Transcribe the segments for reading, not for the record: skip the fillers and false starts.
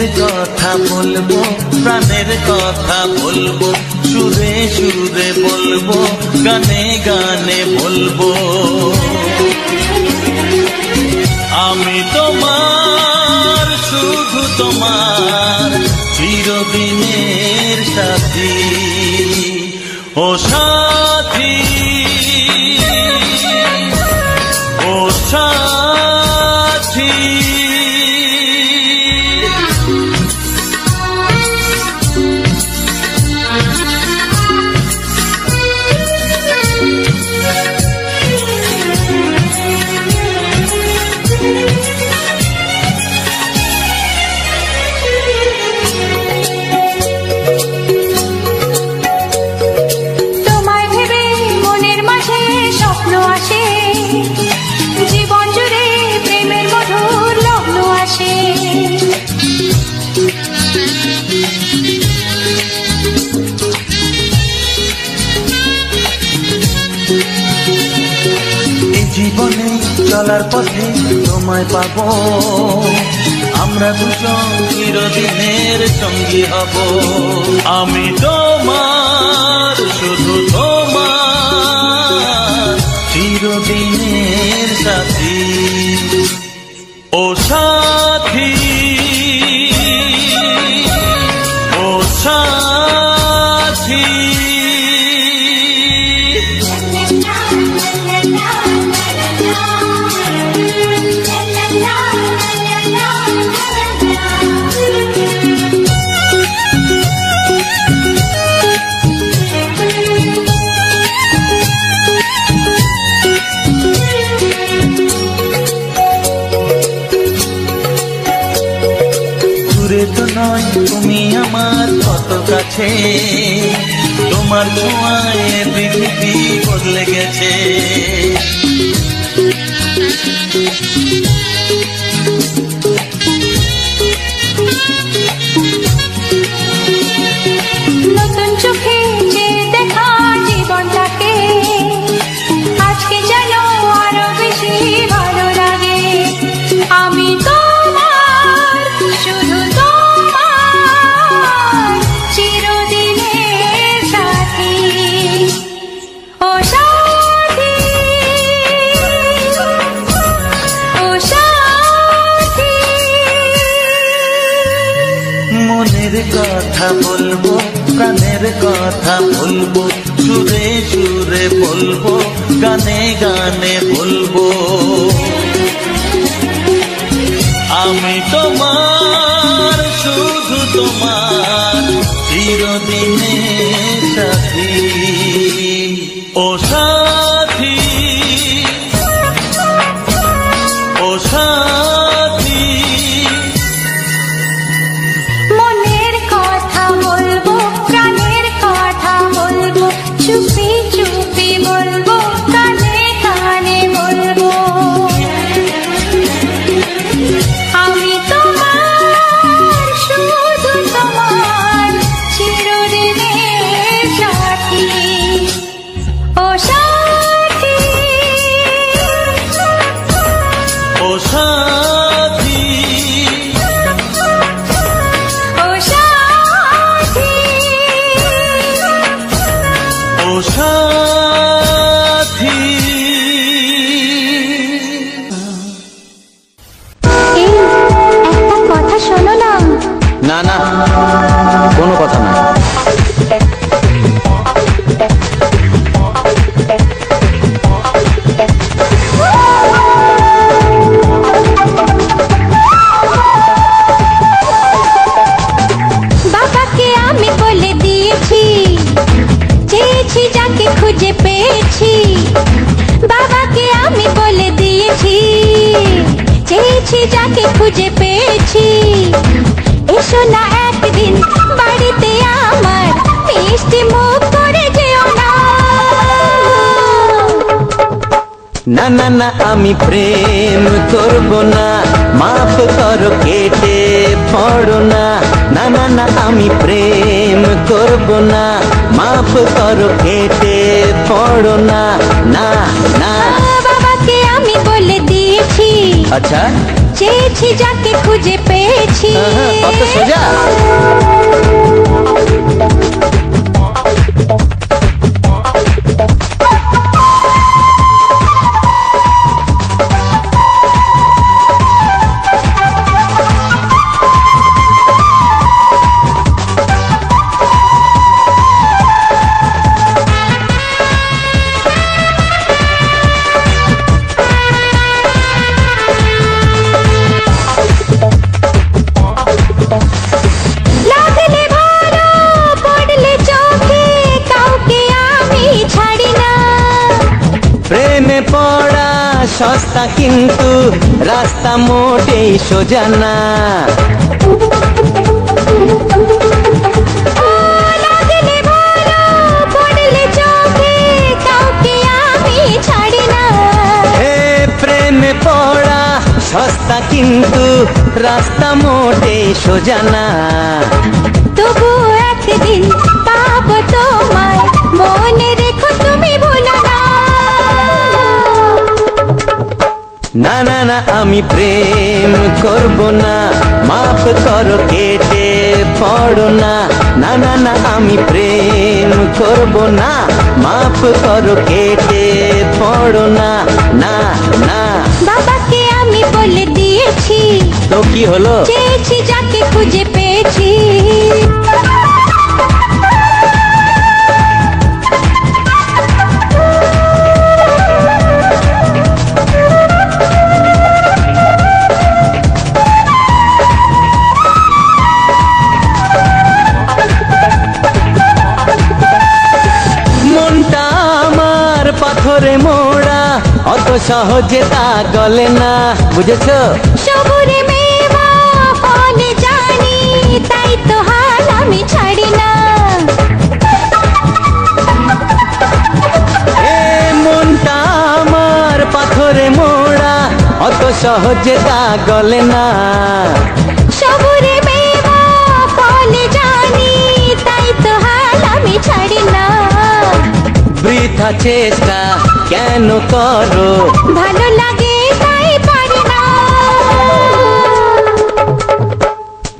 কথা বলবো, প্রাণের কথা বলবো, সুরে সুরে বলবো, গানে গানে বলবো। আমি তোমার, শুধু তোমার, চিরদিনের সাথী। ও সাথী, ও সাথী। জীবনে চলার পথে তোমায় পাবো, আমরা দুজন চিরদিনের সঙ্গী হব। আমি তোমার, শুধু তোমার, চিরদিনের সাথী। ও সাথী, ও সাথী। তো নয় তুমি আমার কত কাছে, তোমার ছোঁয়ায় পৃথিবী বদলে গেছে। নতুন চোখে যে দেখা জীবনটাকে আজকে যেন আরো বেশি ভালো লাগে। আমি তোমার, শুধু তোমার, চিরদিনের সাথী। ও সাথী, ও সাথী। মনের কথা বলবো, প্রাণের কথা বলবো, সুরে সুরে বলবো, গানে গানে বলবো। আমি তোমার, শুধু তোমার, চিরদিনের সাথী। ও সাথী, ও সাথী। মনের কথা বলবো, প্রাণের কথা বলবো, চুপি চুপি বলবো, কানে কানে বলবো। আমি তোমার, শুধু তোমার, চিরদিনের সাথী। ও সাথী, ও সাথী। ও সাথী, ও সাথী। এই একটা কথা শোনো না। না না, কোনো কথা না। বাবাকে আমি বলে দিয়েছি, চেয়েছি যাকে খুঁজে পেয়েছি। বাবাকে আমি বলে দিয়েছি, চেয়েছি যাকে খুঁজে পেয়েছি। এসো না একদিন বাড়িতে আমার, মিষ্টি মুখ করে যেও না। না না না, আমি প্রেম করব না, মাফ করো কেটে পড়ো না। না না না, আমি প্রেম করব না, মাফ করো কেটে পড়ো না। না না, বাবাকে আমি বলে দিয়েছি, আচ্ছা, চেয়েছি যাকে খুঁজে পেয়েছি। অত সোজা? প্রেমে পড়া সস্তা কিন্তু রাস্তা মোটেই সোজা না। প্রেমে পড়া সস্তা কিন্তু রাস্তা মোটেই সোজা না। তবু একদিন পাবো তোমায়, মনে রেখো তুমি ভুলো না। না না না আমি প্রেম করব না, মাফ করো কেটে পড়ো না। না না না আমি প্রেম করব না, মাফ করো কেটে পড়ো না। না না বাবাকে আমি বলে দিয়েছি, তো কি হলো? চেয়েছি যাকে খুঁজে পেয়েছি। পাথরে মোড়া অত সহজে তা গলে না, বুঝেছো? সবুরে মেওয়া ফলে জানি, তাই তো হাল আমি ছাড়ি না। মনটা আমার পাথরে মোড়া অত সহজে তা গলে না। সবুরে মেওয়া ফলে জানি, তাই তো হাল আমি ছাড়ি না। বৃথা চেষ্টা কেন করো, ভালো লাগে তাই পারি না।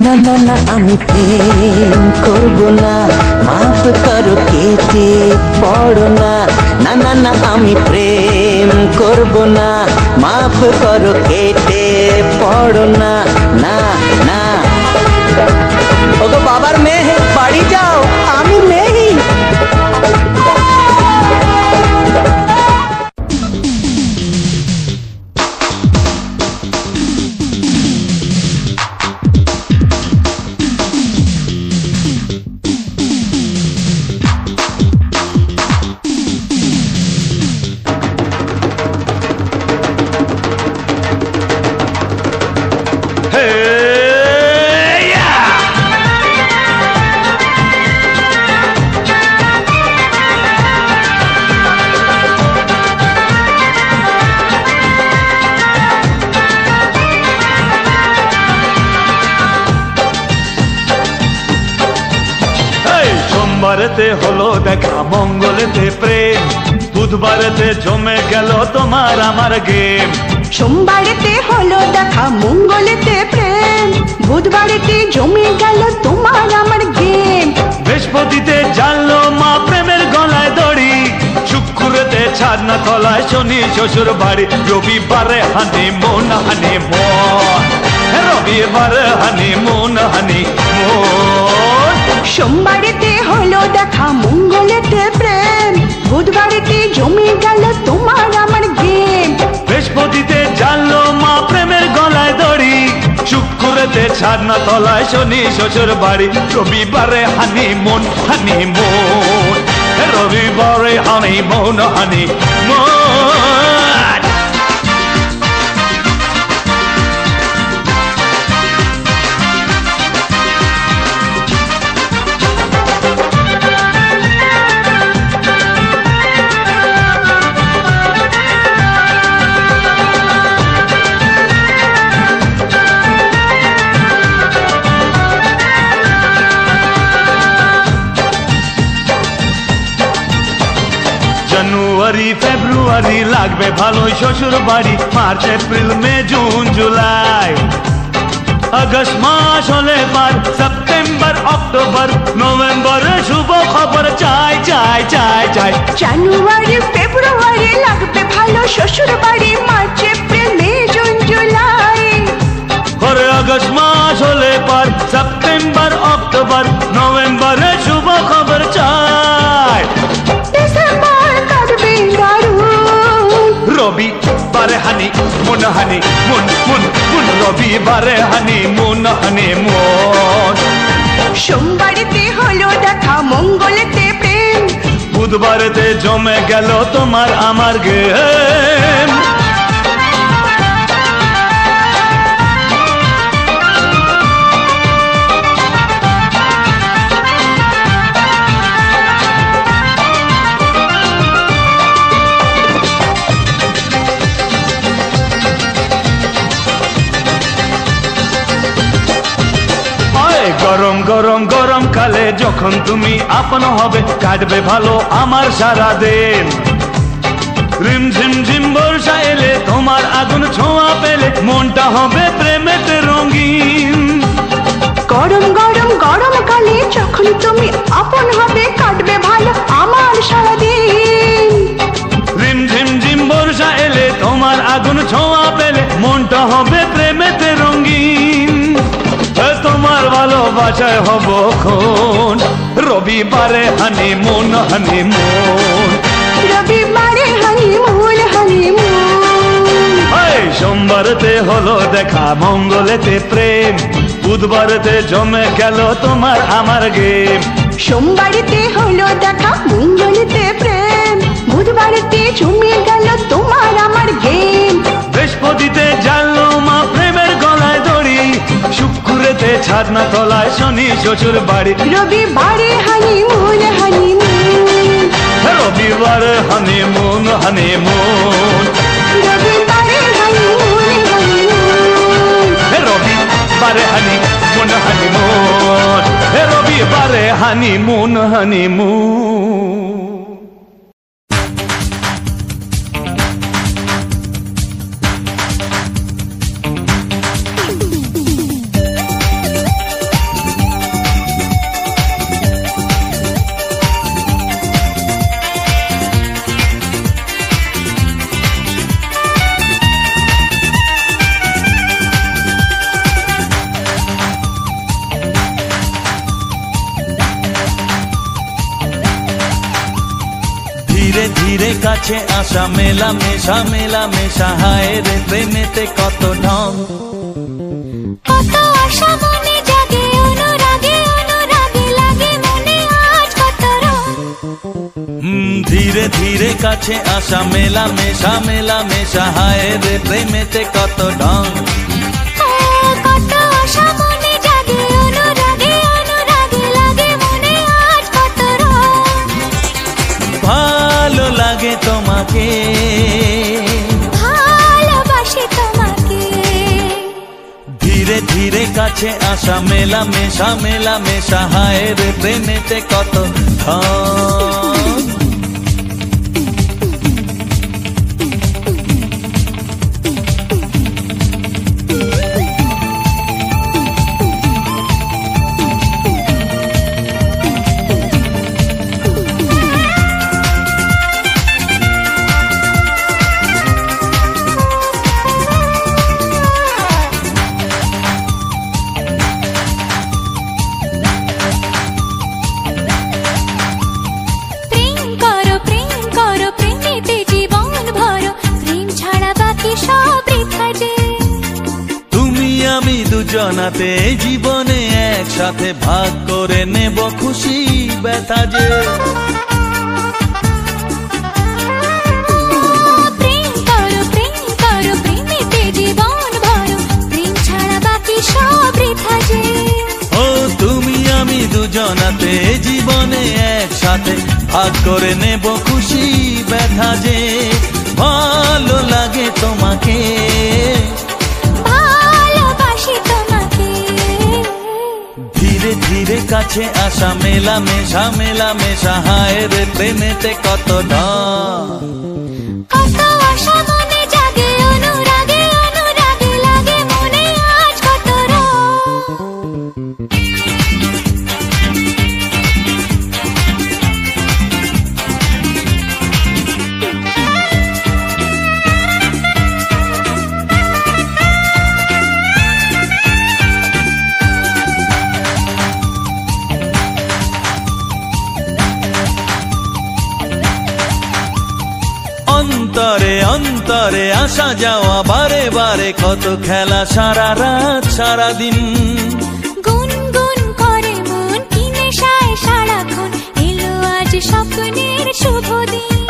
না না না আমি প্রেম করব না, মাফ করো কেটে পড়ো না। না না না আমি প্রেম করব না, মাফ করো কেটে পড়ো না। না না ওগো বাবার মেয়ে বাড়ি যাও, আমি নেই। সোমবারেতে হলো দেখা, মঙ্গলেতে প্রেম, বুধবারেতে জমে গেল তোমার আমার গেম। সোমবারেতে হলো দেখা, মঙ্গলেতে প্রেম, বুধবারেতে জমে গেল তোমার আমার গেম। বৃহস্পতিতে জানলো মা প্রেমের গলায় দড়ি, শুক্রেতে ছাদনা তলায় শনি শ্বশুর বাড়ি, রবিবারে হানিমুন হানিমুন, রবিবারে হানিমুন হানিমুন। সোমবারেতে হলো দেখা, মঙ্গলেতে প্রেম, বুধবারেতে জমে গেল তোমার আমার গেম। বৃহস্পতিতে জানলো মা প্রেমের গলায় দড়ি, শুক্রেতে ছাদনা তলায় শনি শ্বশুর বাড়ি, রবিবারে হানিমুন হানিমুন, রবিবারে honeymoon honeymoon. January February February লাগবে ভালোই শ্বশুর বাড়ি, March April May June July, August মাস হলে পার, সেপ্টেম্বর অক্টোবর নভেম্বরে শুভ খবর চাই চাই চাই চাই। জানুয়ারি ফেব্রুয়ারি লাগবে ভালো শ্বশুর বাড়ি, March April May June July, পরে আগস্ট মাস হলে পার, সেপ্টেম্বর অক্টোবর নভেম্বরে শুভ খবর চাই। ডিসেম্বর কাটবে দারুণ, রবিবারে হানি মুন হানি মুন মুন মুন, রবিবারে হানি মুন হানি মুন। সোমবারেতে হলো দেখা মঙ্গলেতে প্রেম, বুধবারেতে জমে গেল তোমার আমার গেম। গরম গরম গরম কালে যখন তুমি আপন হবে, কাটবে ভালো আমার সারা দিন। রিম ঝিম ঝিম বর্ষা এলে তোমার আগুন ছোঁয়া পেলে, মনটা হবে প্রেমেতে রঙিন। গরম গরম গরম কালে যখন তুমি আপন হবে, কাটবে ভালো আমার সারাদিন। রিম ঝিম ঝিম বর্ষা এলে তোমার আগুন ছোঁয়া পেলে, মনটা হবে প্রেমেতে রঙিন। তোমার ভালোবাসায় হব খুন, রবিবারে হানিমুন হানিমুন, রবিবারে হানিমুন হানিমুন। সোমবারেতে হলো দেখা মঙ্গলেতে প্রেম, বুধবারেতে জমে গেল তোমার আমার গেম। সোমবারেতে হলো দেখা মঙ্গলেতে প্রেম, বুধবারেতে জমে গেল তোমার আমার গেম। বৃহস্পতিতে জানলো মা প্রেমের গলায় দড়ি, শুক্রেতে ছাদনা তলায় শনি শ্বশুর বাড়ি। রবিবারে হানিমুন হানিমুন, রবিবারে হানিমুন হানিমুন, রবিবারে হানিমুন হানিমুন, রবিবারে হানিমুন হানিমুন, রবিবারে হানিমুন হানিমুন। ধীরে ধীরে কাছে আসা মেলা মেশা, হায় রে প্রেমেতে কত ঢং। কত আশা মনে জাগে, অনুরাগে অনুরাগে লাগে মনে আজ কত রং। ধীরে ধীরে কাছে আসা মেলা মেশা, হায় রে প্রেমেতে কত ঢং। কত আশা মনে জাগে, অনুরাগে অনুরাগে লাগে মনে আজ কত রং। ভালো লাগে তোমাকে, ভালোবাসি তোমাকে। ধীরে ধীরে কাছে আসা মেলা মেশা, হায় রে প্রেমেতে কত ঢং। দুজনাতে জীবনে একসাথে ভাগ করে নেব খুশি ব্যথা যে। প্রেম করো প্রেমেতে জীবন ভরো, প্রেম ছাড়া বাকি সব বৃথা যে। ও তুমি আমি দুজনাতে জীবনে একসাথে ভাগ করে নেব খুশি ব্যথা যে। ভালো লাগে তোমাকে, ধীরে ধীরে কাছে আসা মেলা মেশা, হায় রে প্রেমেতে কত ঢং। অন্তরে অন্তরে আসা যাওয়া বারে বারে কত খেলা সারা রাত সারা দিন গুনগুন করে মন কি নেশায় সারাক্ষণ এলো আজ স্বপ্নের শুভ দিন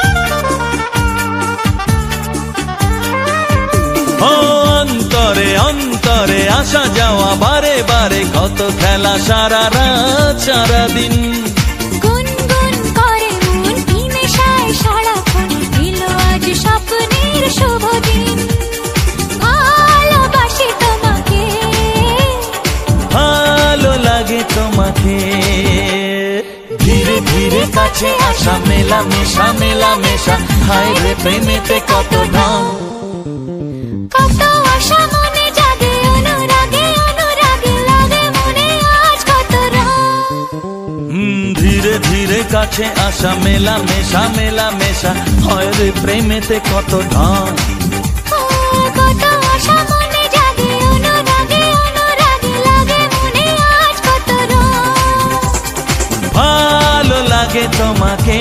ও অন্তরে অন্তরে আসা যাওয়া বারে বারে কত খেলা সারা রাত সারা দিন গুনগুন করে মন কি নেশায় সারাক্ষণ এলো আজ স্বপ্নের শুভ দিন ভালোবাসি তোমাকে ভালো লাগে তোমাকে ধীরে ধীরে কাছে আসা মেলা মেশা হায় রে প্রেমেতে কত ঢং কত আশা মনে জাগে অনুরাগে অনুরাগে লাগে মনে আজ কত রং ধীরে ধীরে কাছে আসা মেলা মেশা হয় রে প্রেমেতে কত ঢং কত আশা মনে জাগে অনুরাগে অনুরাগে লাগে মনে আজ কত রং ভালো লাগে তোমাকে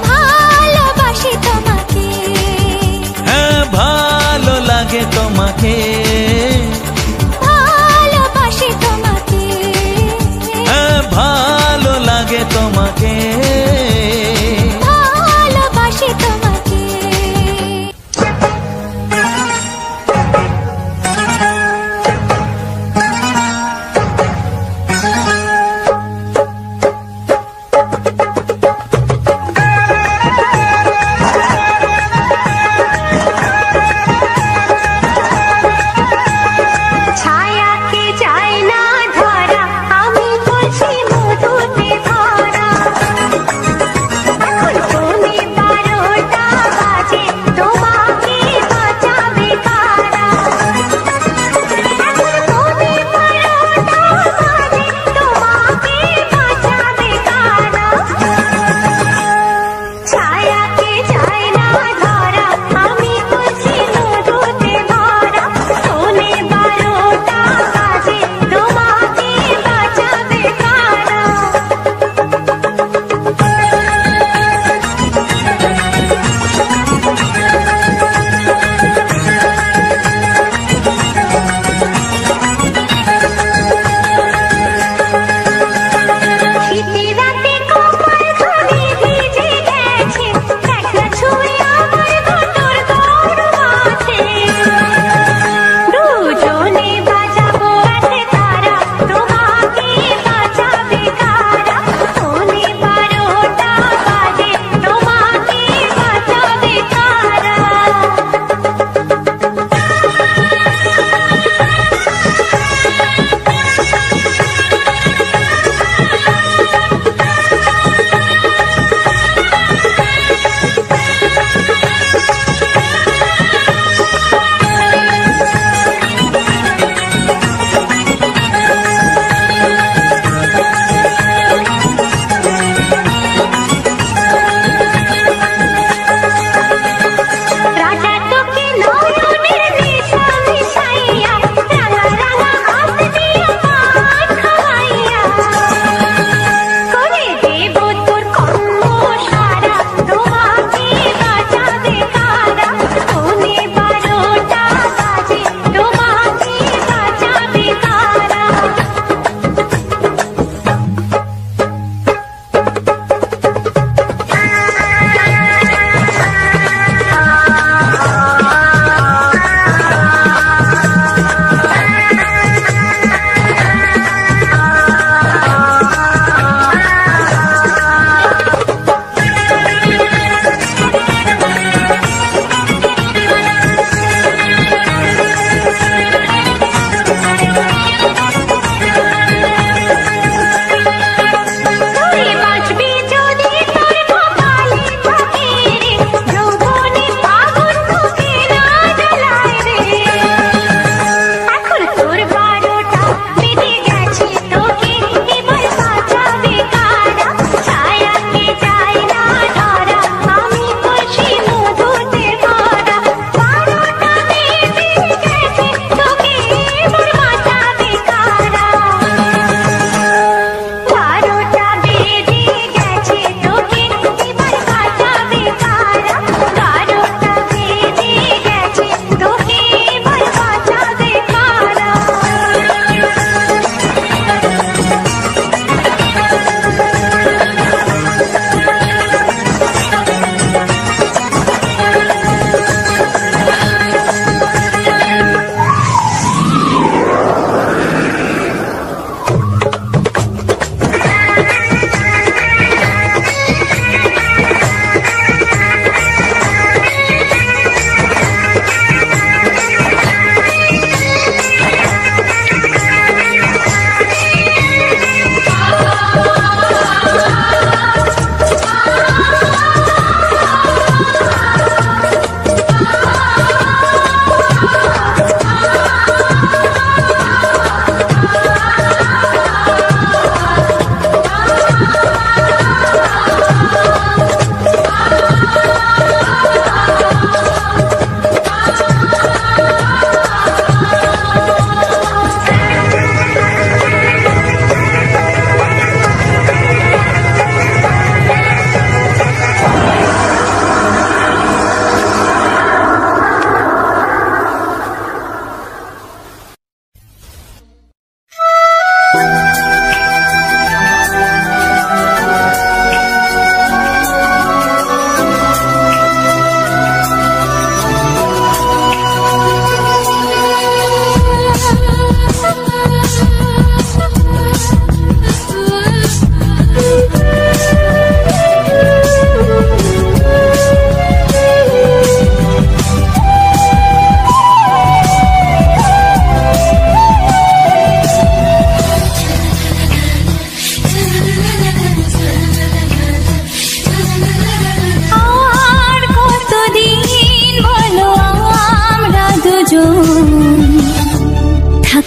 ভালোবাসি তোমাকে হ্যাঁ ভালো লাগে তোমাকে ভালোবাসি তোমাকে হ্যাঁ ভালো লাগে তোমাকে ভালোবাসি তোমাকে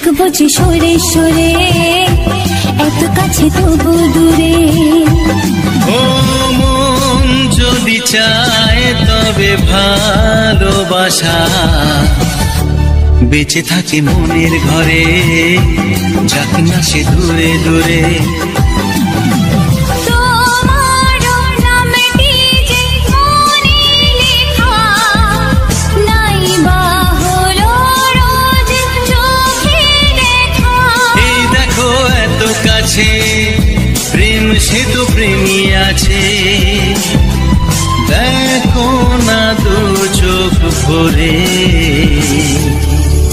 থাকবো যে সরে সরে, এত কাছে তবু দূরে। ও মন যদি চায় তবে ভালোবাসা বেঁচে থাকে মনের ঘরে, যাক না সে দূরে দূরে। প্রেম সে তো প্রেমী আছে, দেখো না দু চোখ ভরে।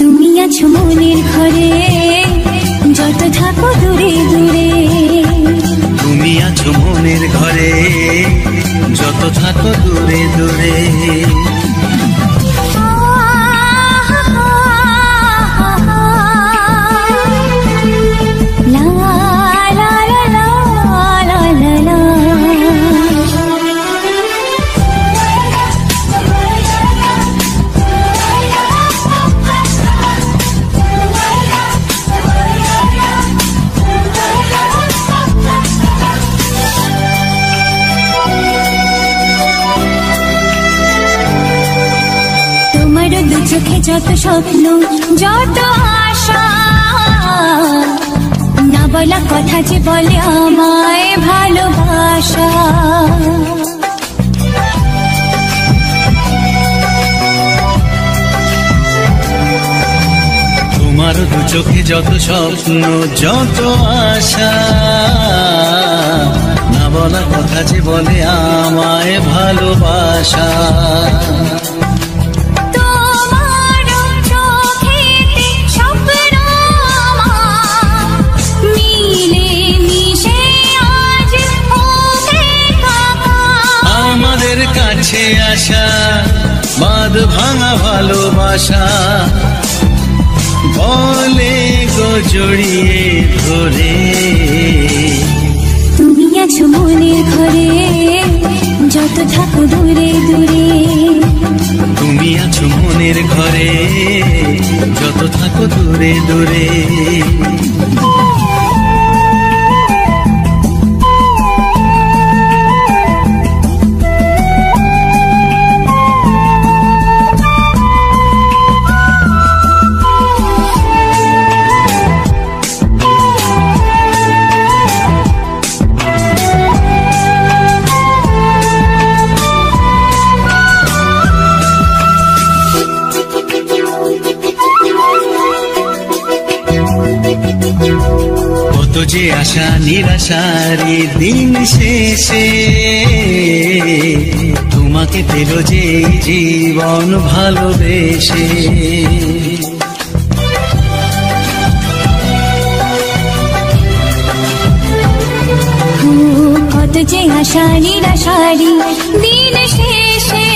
তুমি আছো মনের ঘরে, যত থাকো দূরে দূরে। তুমি আছো মনের ঘরে, যত থাকো দূরে দূরে। চোখে যত স্বপ্ন, যত আশা, না বলা কথা যে বলে আমায় ভালোবাসা। তোমার দু চোখে যত স্বপ্ন, যত আশা, না বলা কথা যে বলে আমায় ভালোবাসা। কাছে আসা বাঁধ ভাঙা ভালোবাসা, বলে গো জড়িয়ে ধরে। তুমি আছো মনের ঘরে, যত থাকো দূরে দূরে। তুমি আছো মনের ঘরে, যত থাকো দূরে দূরে। কত যে আশা নিরাশারি দিন শেষে, তোমাকে পেল যে জীবন ভালোবেসে। কত যে আশা নিরাশারি দিন শেষে,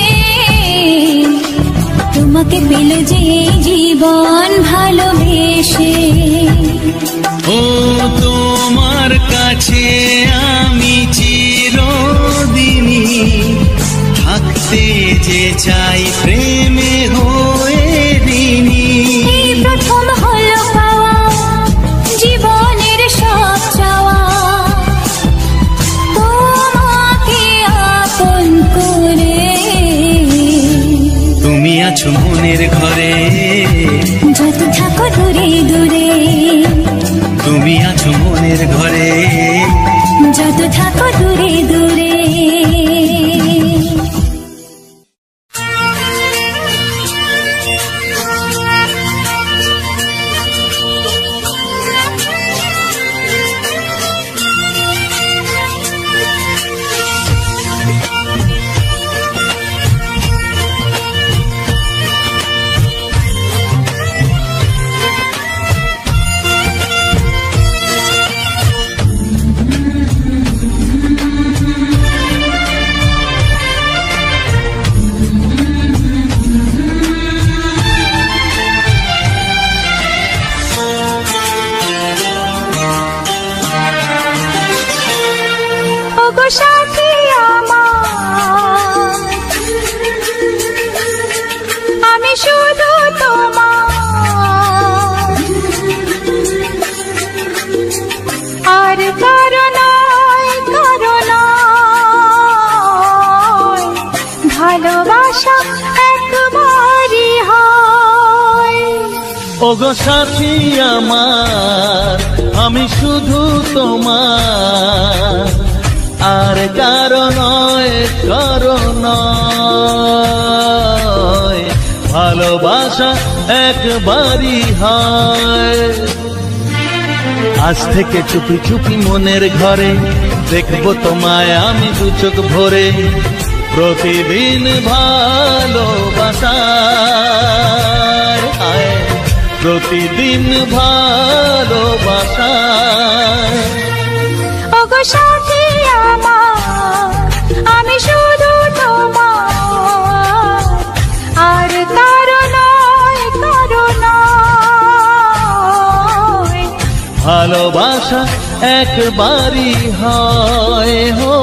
তোমাকে পেল যে জীবন ভালোবেসে। ও তোমার কাছে আমি চিরদিনই থাকতে যে চাই প্রেমে হয়ে দিনি। এই প্রথম হলো পাওয়া জীবনের সব চাওয়া, তোমাকে আপন করে। তুমি আছো মনের ঘরে, যত থাকো দূরে দূরে। তুমি আছো মনের ঘরে, যত থাকো দূরে দূরে। ওগো সাথী আমার আমি শুধু তোমার, আর কারো নয় কারো নয়, ভালোবাসা একবারই হয়। আজ থেকে চুপি চুপি মনের ঘরে দেখবো তোমায় আমি দু চোখ ভরে, প্রতিদিন ভালোবাসায়, প্রতিদিন ভালোবাসায়। ওগো সাথী আমার আমি শুধু তোমার, আর কারো নয় কারো নয়, ভালোবাসা একবারই হয় হো।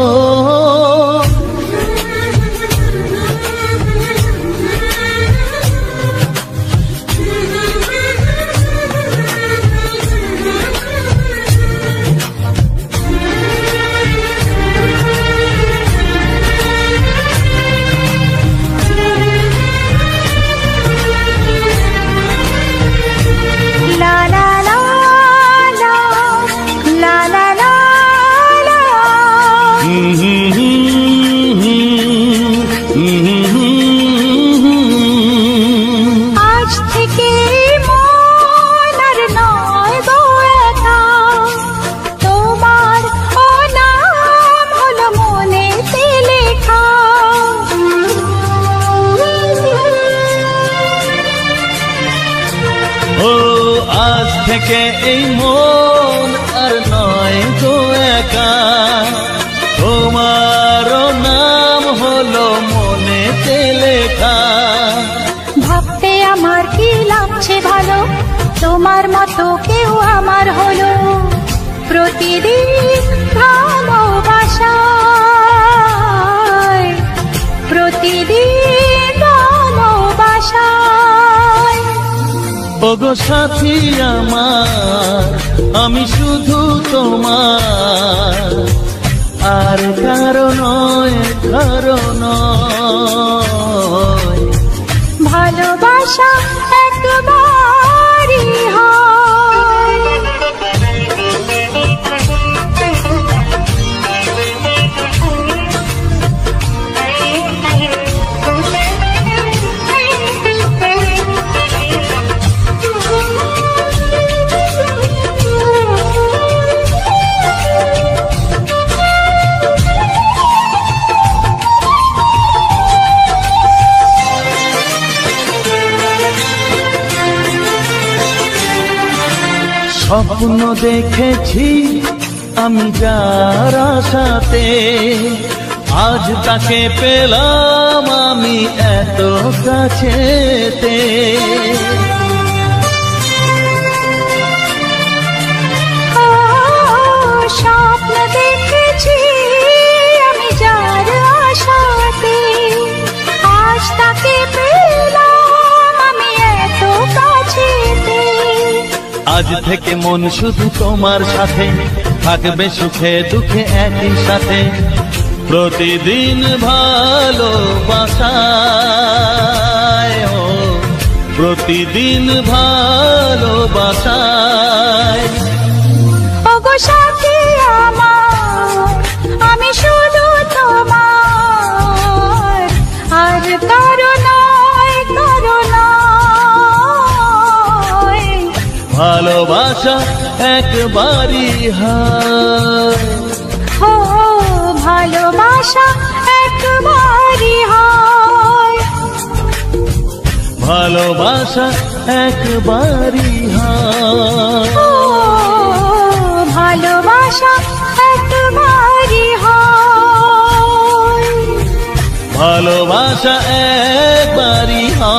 থেকে এই মন আর নয় গো একা, তোমার নাম হলো মনেতে লেখা। ভাবতে আমার কি লাগছে ভালো, তোমার মতো কেউ আমার হলো, প্রতিদিন ভালোবাসায়, প্রতিদিন ভালোবাসায়। ওগো সাথী আমার আমি শুধু তোমার, আর কারো নয় কারো নয়, ভালোবাসা একবারই হয়। স্বপ্ন দেখেছি আমি যার আশাতে, আজ তাকে পেলাম আমি এত কাছেতে। স্বপ্ন দেখেছি আমি যার আশাতে, আজ তাকে পেলাম আমি এত কাছেতে। আজ থেকে মন শুধু তোমার সাথে, থাকবে সুখে দুঃখে একই সাথে, প্রতিদিন ভালোবাসায়, প্রতিদিন ভালোবাসায়। ওগো সাথী আমার আমি শুধু তোমার, আর কারো নয় কারো নয়, ভালোবাসা একবারই হয়। ও ভালোবাসা একবারই হয়, ভালোবাসা একবারই হয়, ও ভালোবাসা একবারই হয়, ভালোবাসা একবারই হয়।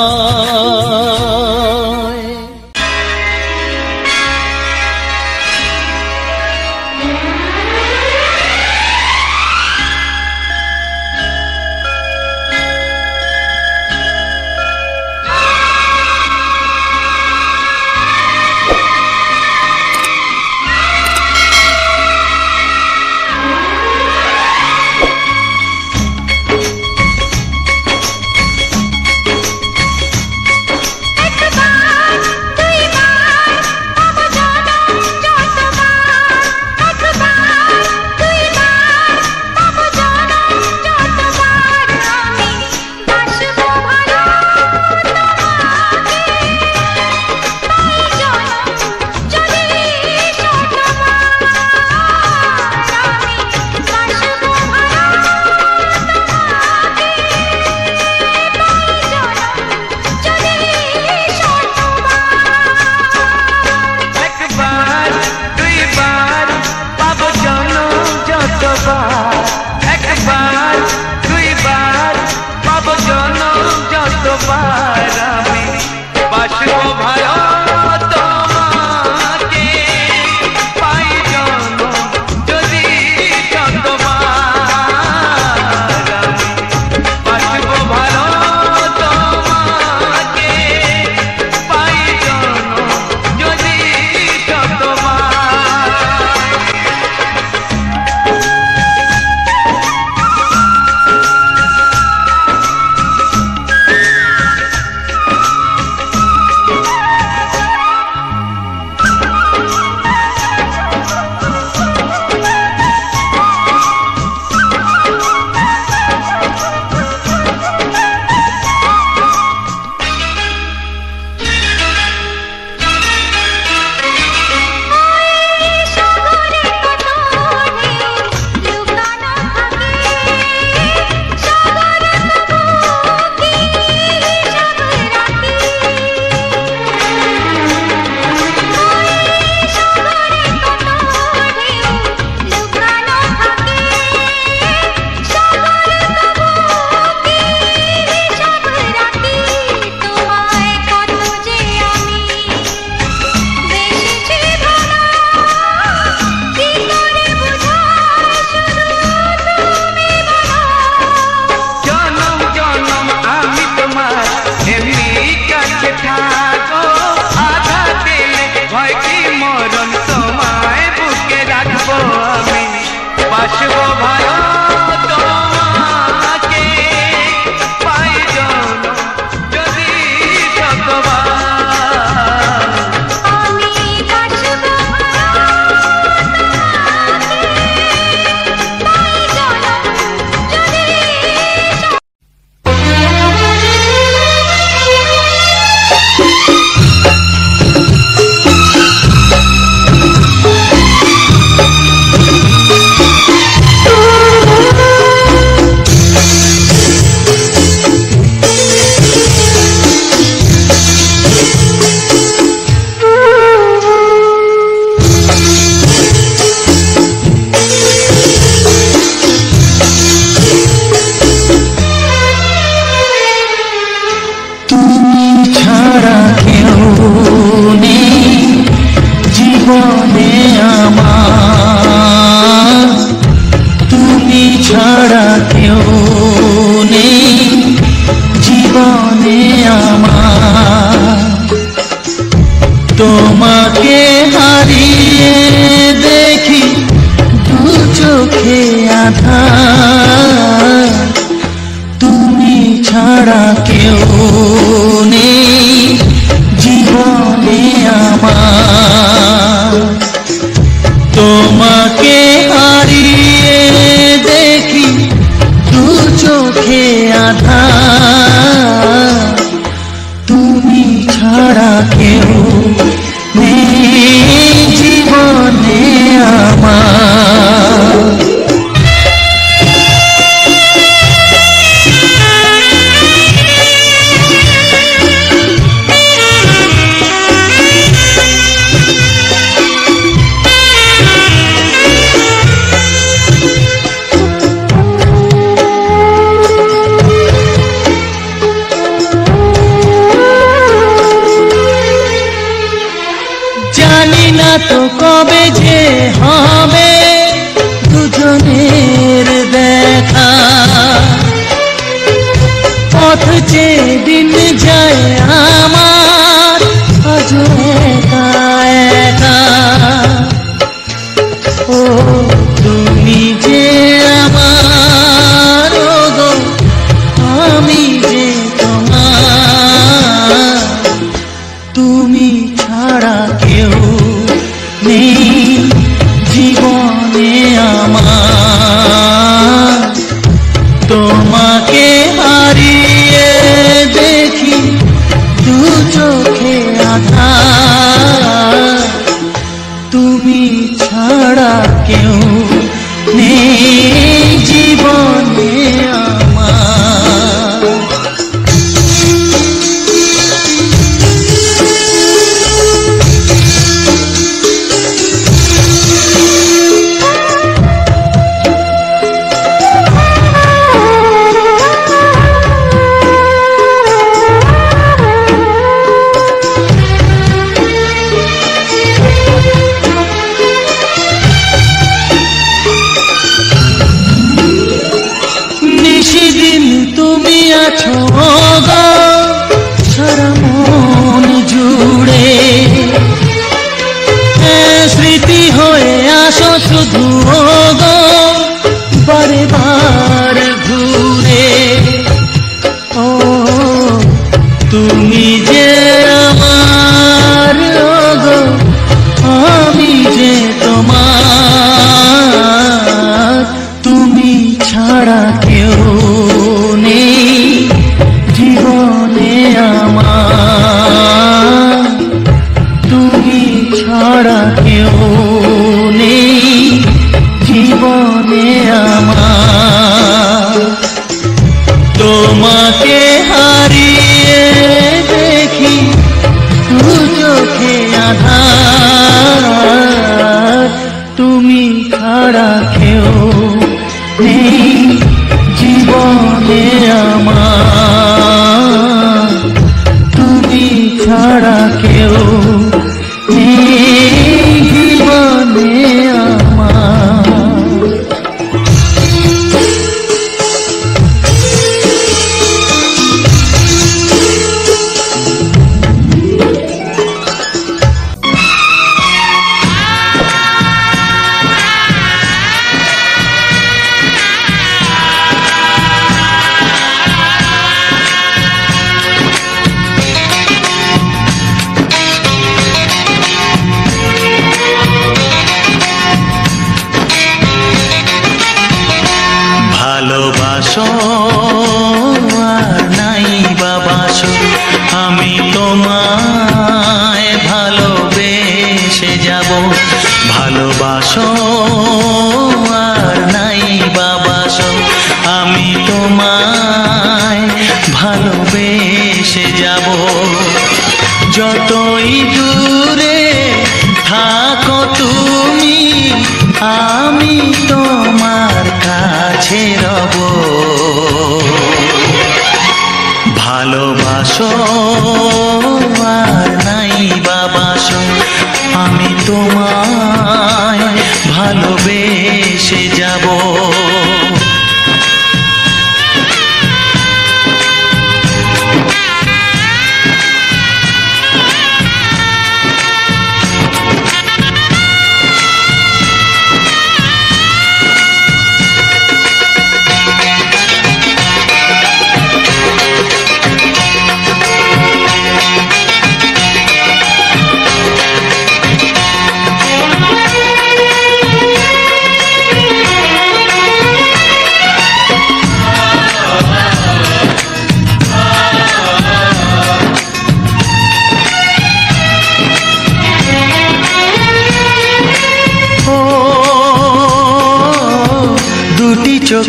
জীবনে আমার তোমাকে হারিয়ে দেখি দু চোখে আধার, তুমি ছাড়া কেউ নেই জীবনে আমার। তোমাকে হারিয়ে দেখি দু চোখে আধার, তুমি ছাড়া কেউ নেই জীবনে আমার। জানি না তো কবে যে হবে দুজনের দেখা, পথ চেয়ে দিন যায় আমার আজও একা একা। ও তুমি যে আমার, ও গো আমি যে তোমার, তুমি ছাড়া কেউ নেই জীবনে আমার। তোমাকে হারিয়ে দেখি দু চোখে আধার, তুমি ছাড়া কেউ নেই জীবনে আমার। নিশিদিন তুমি আছো গো সারা মন জুড়ে, স্মৃতি হয়ে আসো শুধু গো বারে বার ঘুরে। ও তুমি যে আমার, গো আমি যে তোমার, তুমি ছাড়া কেউ নেই জীবনে আমার। তুমি ছাড়া কেউ নেই জীবনে আমার। তোমাকে হারিয়ে দেখি দু চোখে আধার, তুমি ছাড়া কেউ নেই জীবনে আমার। তুমি ছাড়া কেউ নেই জীবনে আমার। ভালোবাসো আর নাই বাবাসো, আমি তোমায় ভালোবেসে যাব। ভালোবাসো আর নাই বাবাসো, আমি তোমায় ভালোবেসে যাব। যতই দূরে থাকো তুমি, আমি তোমার কাছে রব। ভালোবাসো আর নাই বাবাসো, আমি তোমায় ভালোবেসে যাব।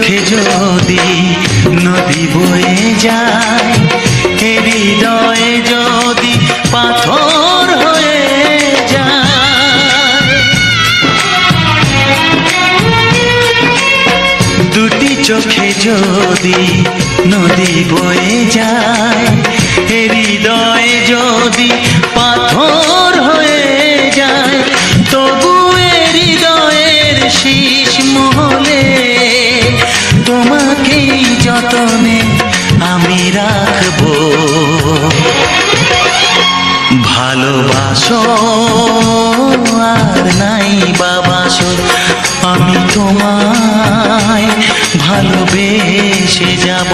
চোখে যদি নদী বয়ে যায়, হৃদয়ে যদি পাথর হয়ে যায়, দুটি চোখে যদি নদী বয়ে যায়, হৃদয়ে যদি পাথর হয়ে যায়, তবু হৃদয়ের শীষ মহলে তোমাকেই যতনে আমি রাখবো। ভালোবাসো আর নাই বাবাসো, আমি তোমায় ভালোবেসে যাব।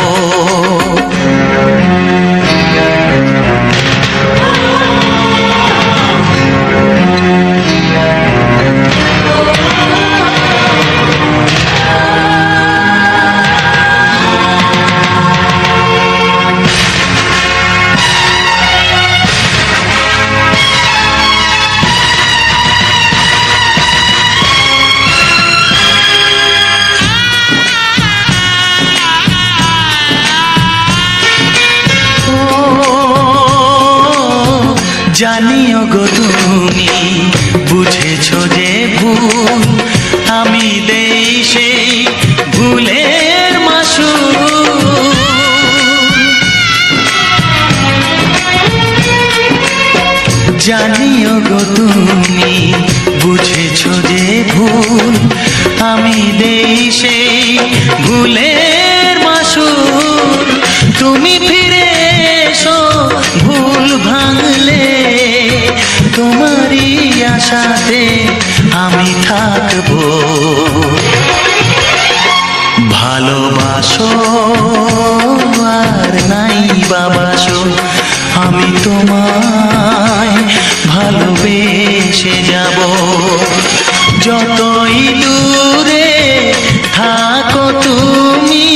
জানিও গো তুমি বুঝেছো যে ভুল, আমি দেই সেই ভুলের মাসুল। জানিও গো তুমি বুঝেছো যে ভুল, আমি দেই সেই ভুলের মাসুল। তুমি ফিরে এসো ভুল ভাঙলে, তোমারই আশাতে আমি থাকবো। ভালোবাসো আর নাই বাবাসো, আমি তোমায় ভালোবেসে যাব। যতই দূরে থাকো তুমি,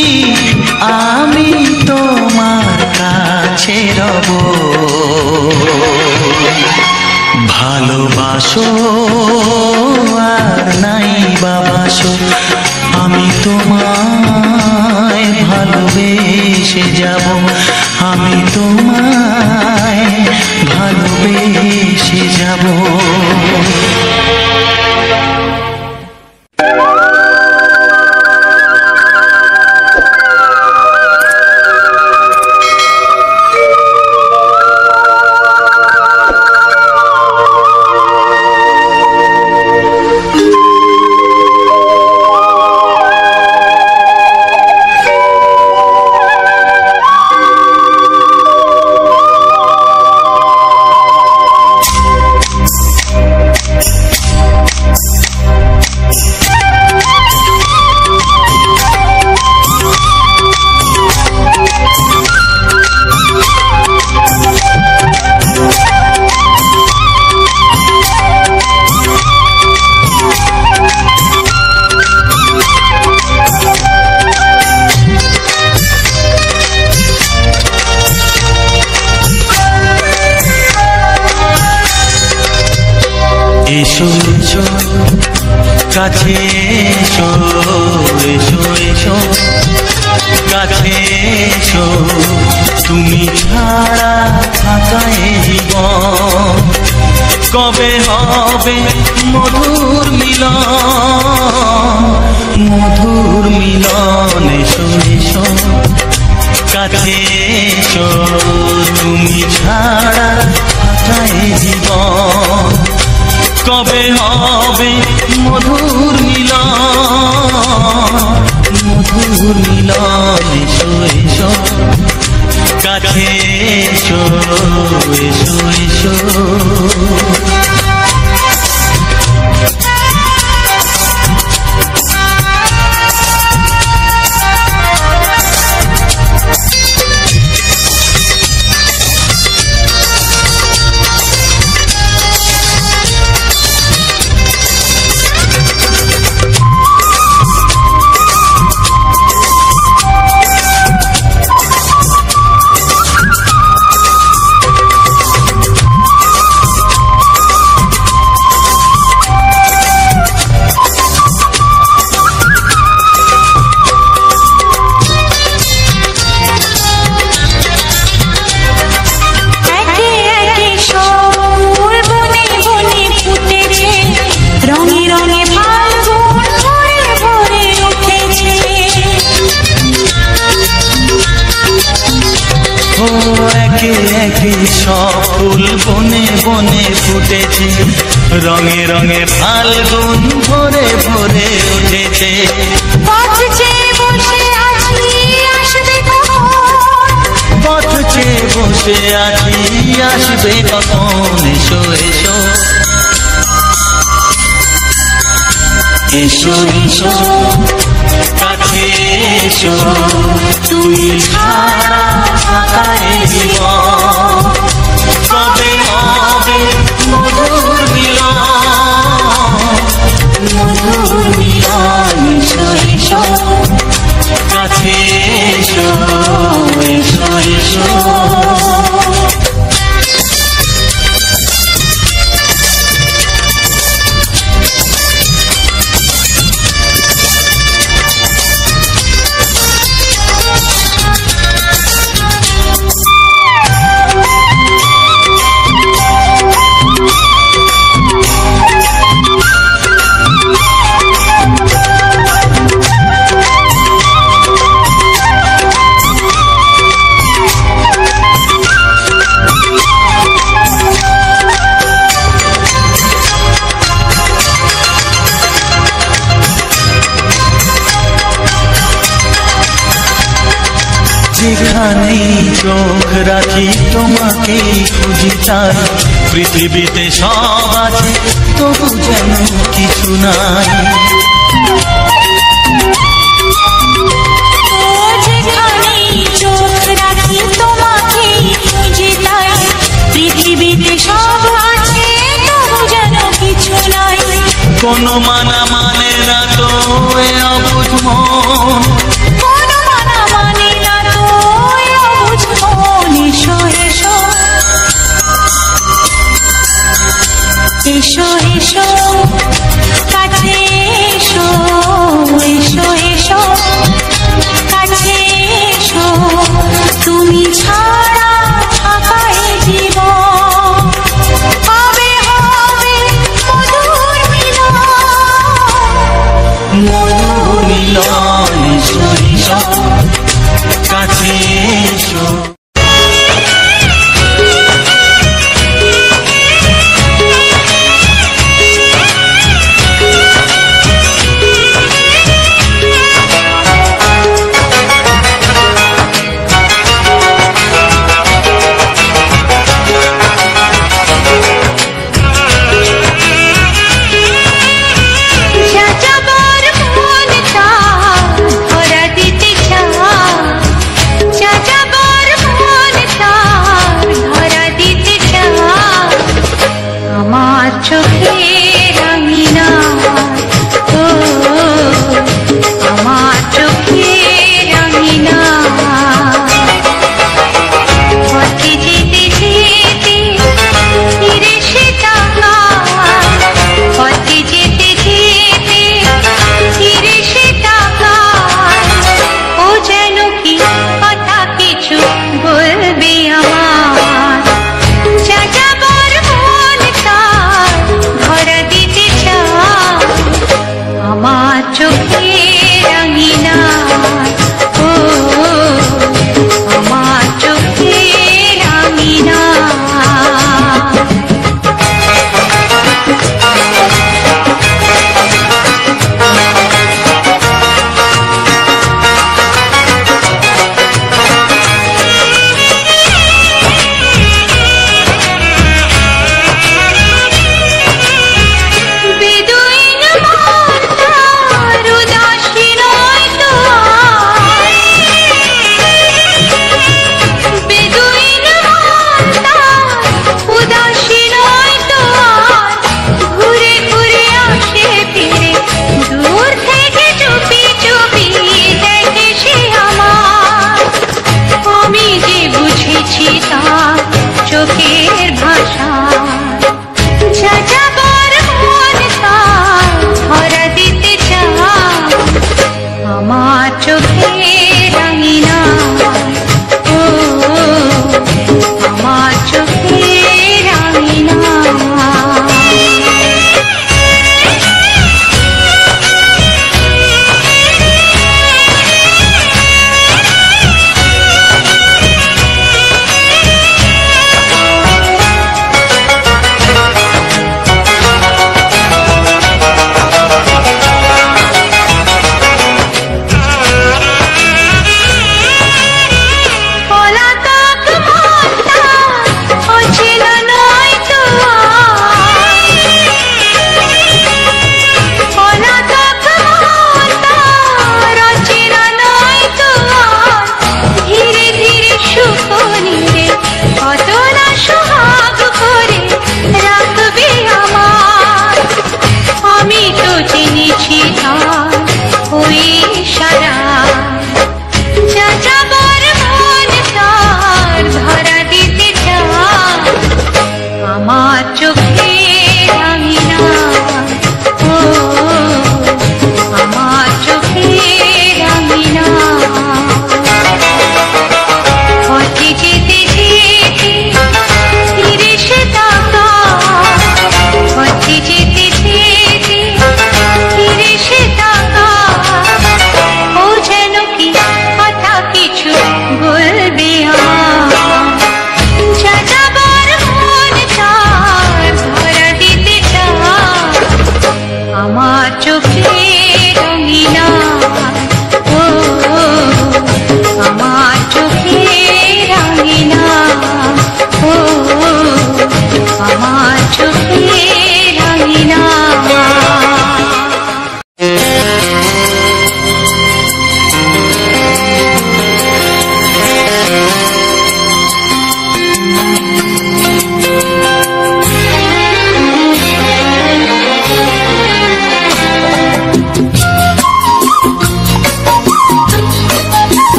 আমি তোমার কাছে রব। ভালোবাসো আর নাই বাবাসো, আমি তোমায় ভালোবেসে যাব। আমি তোমায় ভালোবেসে যাব। এসো এসো কাছে এসো, এসো এসো কাছে এসো, তুমি ছাড়া থাকা জীবন কবে হবে মধুর মিলন, মধুর মিলন। এসো এসো কাছে এসো, তুমি ছাড়া থাকা জীবন কবে হবে মধুর মিলন, মধুর মিলন। এসো এসো কাছে এসো, এসো এসো। একে একে সব ফুল বনে বনে ফুটেছে, রঙে রঙে ফাল্গুন ভরে ভরে উঠেছে। পথ চেয়ে বসে আছি আসবে কখন, পথ চেয়ে বসে আছি আসবে কখন, এসো এসো এসো এসো কাছে এসো, তুমি ছাড়া থাকায় জীবন, কবে হবে মধুর মিলন, মধুর মিলন, এসো এসো কাছে এসো, এসো এসো। যেখানেই চোখ রাখি তোমাকেই খুঁজি, তাই পৃথিবীতে সব আছে তবু যেন কিছু নাই। যেখানেই চোখ রাখি তোমাকেই খুঁজি, তাই পৃথিবীতে সব আছে তবু যেন কিছু নাই। কোনো মানা মানে না তো এ অবুঝ মন, কোনো মানা মানে না তো এ অবুঝ মন, এসো এসো এসো এসো কাছে এসো, এসো এসো কাছে এসো, তুমি ছাড়া থাকায় জীবন, হবে হবে মধুর মিলন,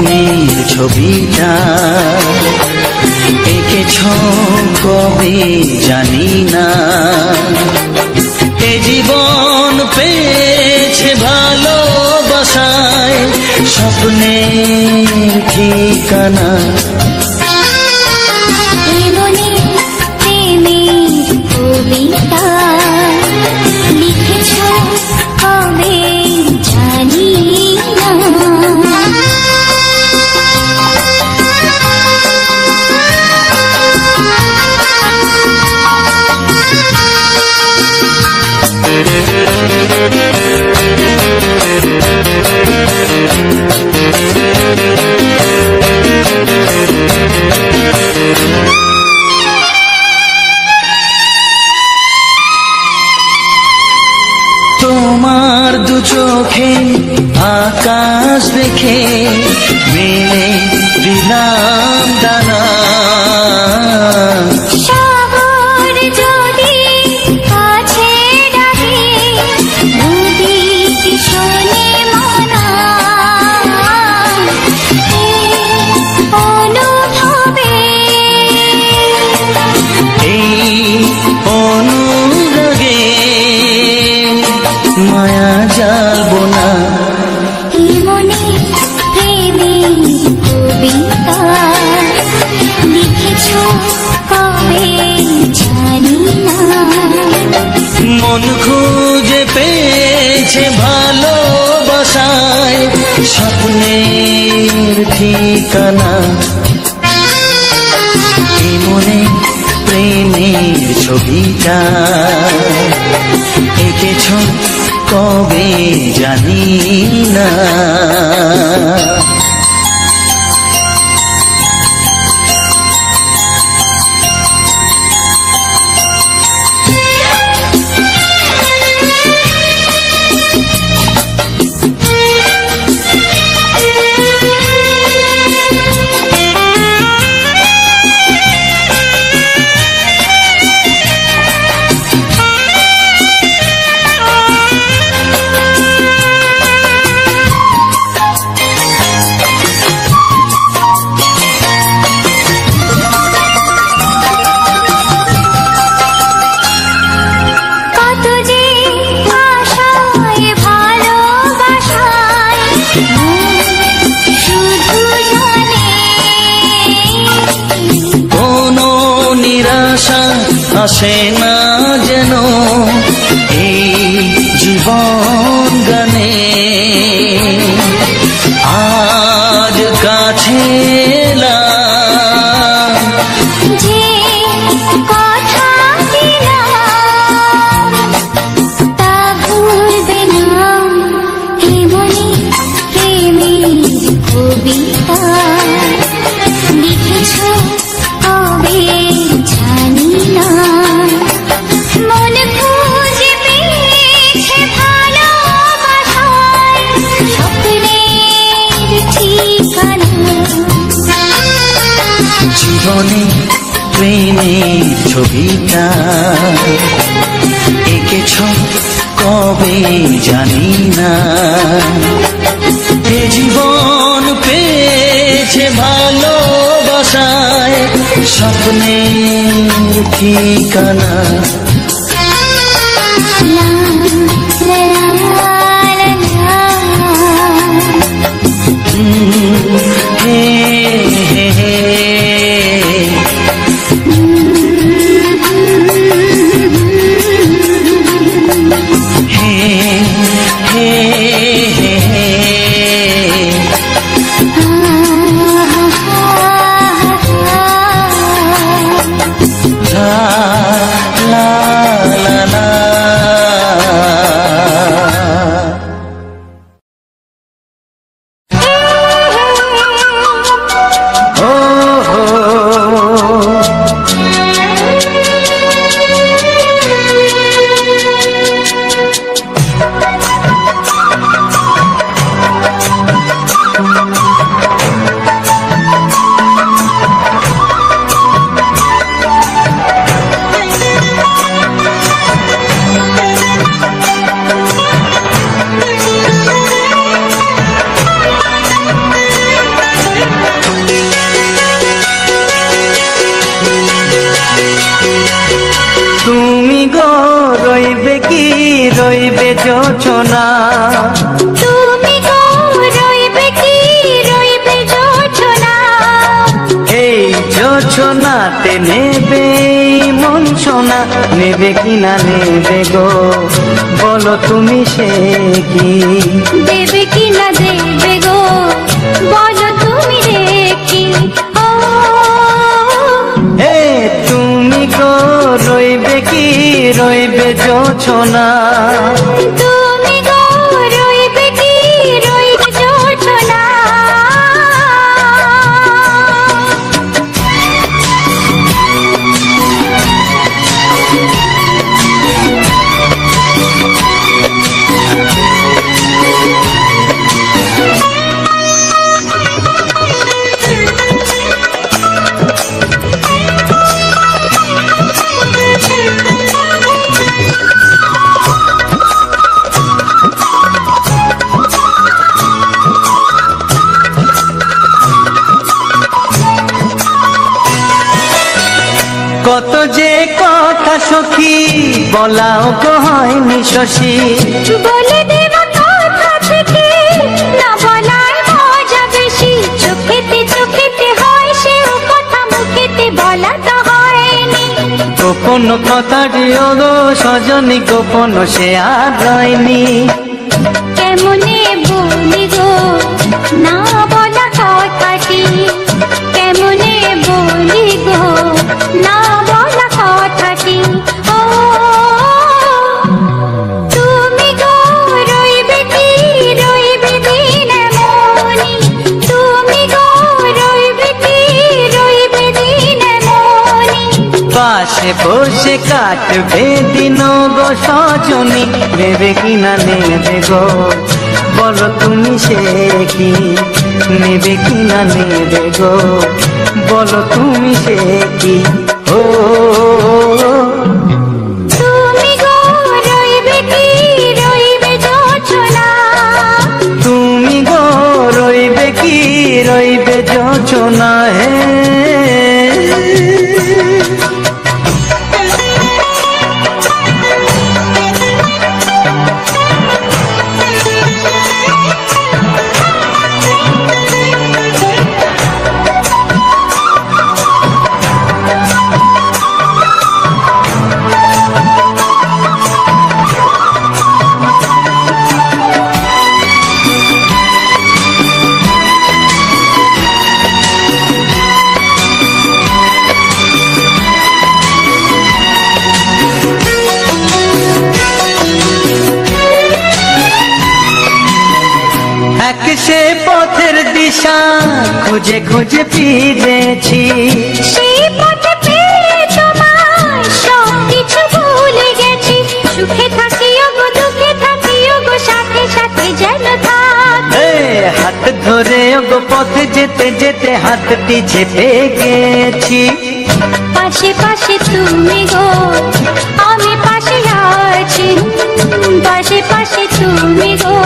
প্রেমের ছবিটা এঁকেছ কবে জানি না। এ জীবন পেয়েছে ভালোবাসায় স্বপ্নের ঠিকানা। এমনি প্রেমের কবিতা লিখেছ কবে জানি না। তোমার দু চোখে আকাশ দেখে মেলে দিলাম দানা। সাগর যদি কাছে ডাকে নদী কি শোনে মনা। এই অনুভবে এই অনুরাগে মায়া জ্বালবো না। মনে প্রেমের কবিতা লিখেছ কবে জানি না। মন খুঁজে পেয়েছে ভালোবাসায় স্বপ্নের ঠিকানা। এ মনে প্রেমের ছবিটা এঁকেছ কবে জানি না। কত যে আশায় ভালোবাসায় শুধু জানে কোনো নিরাশা আসে না যেন এই জীবন গানে। আজ কাছে এলাম যে কথা দিলাম তা ভুলবে না। এমনি প্রেমের কবিতা লিখেছ কবে জানি না। মন খুঁজে পেয়েছে ভালোবাসায় স্বপ্নের ঠিকানা। জীবনে প্রেমের ছবিটা এঁকেছ কবে জানি না। এ জীবন পেয়েছে ভালোবাসায় স্বপ্নের ঠিকানা। লা লা লা লা। হে হে হে হে হে হে লা লা লা লা রইবে জোছনা, তুমি গো রইবে কি রইবে জোছনা, এই জোছনাতে নেবে মন সোনা, নেবে কিনা নেবে গো বলো তুমি সে কি, দেবে কি না দেবে গো বলো তুমি রেখি। ও এ তুমি গো রইবে কি রইবে জোছনা, তুমি গো রইবে কি রইবে জোছনা। কত যে কথা সখী বলাও গো হয়নি শশী, বলে দেব কথা থেকে না বলার মজা বেশি, চোখেতে চোখেতে হয় সেও কথা মুখেতে বলা তো হয়নি। গোপন কথাটি ও গো সজনী গোপন সে আর রয়নি, কেমনে বলি গো না বলা কথাটি, কেমনে বলি গো না বলা কথাটি। ও তুমি গো রইবে কি রইবে দিনে মনি, তুমি গো রইবে কি রইবে দিনে মনি, পাশে বসে কাটবে দিন গো সজনী, নেবে কিনা নেবে গো বলো তুমি সে কি, নেবে কিনা নেবে গো বলো তুমি সে কি। ও তুমি গো রইবে কি রইবে জোছনা, তুমি গো রইবে কি রইবে জোছনা, হে এক সে পথের দিশা খুঁজে খুঁজে ফিরেছি, সেই পথে পেয়ে তোমায় সব কিছু ভুলে গেছি, সুখে থাকিও গো দুঃখে থাকিও গো সাথে সাথে যেন থাক। এ হাত ধরে গো পথে যেতে যেতে হাতটি চেপে গেছি, পাশে পাশে তুমি গো আমি পাশে আছি, পাশে পাশে তুমি গো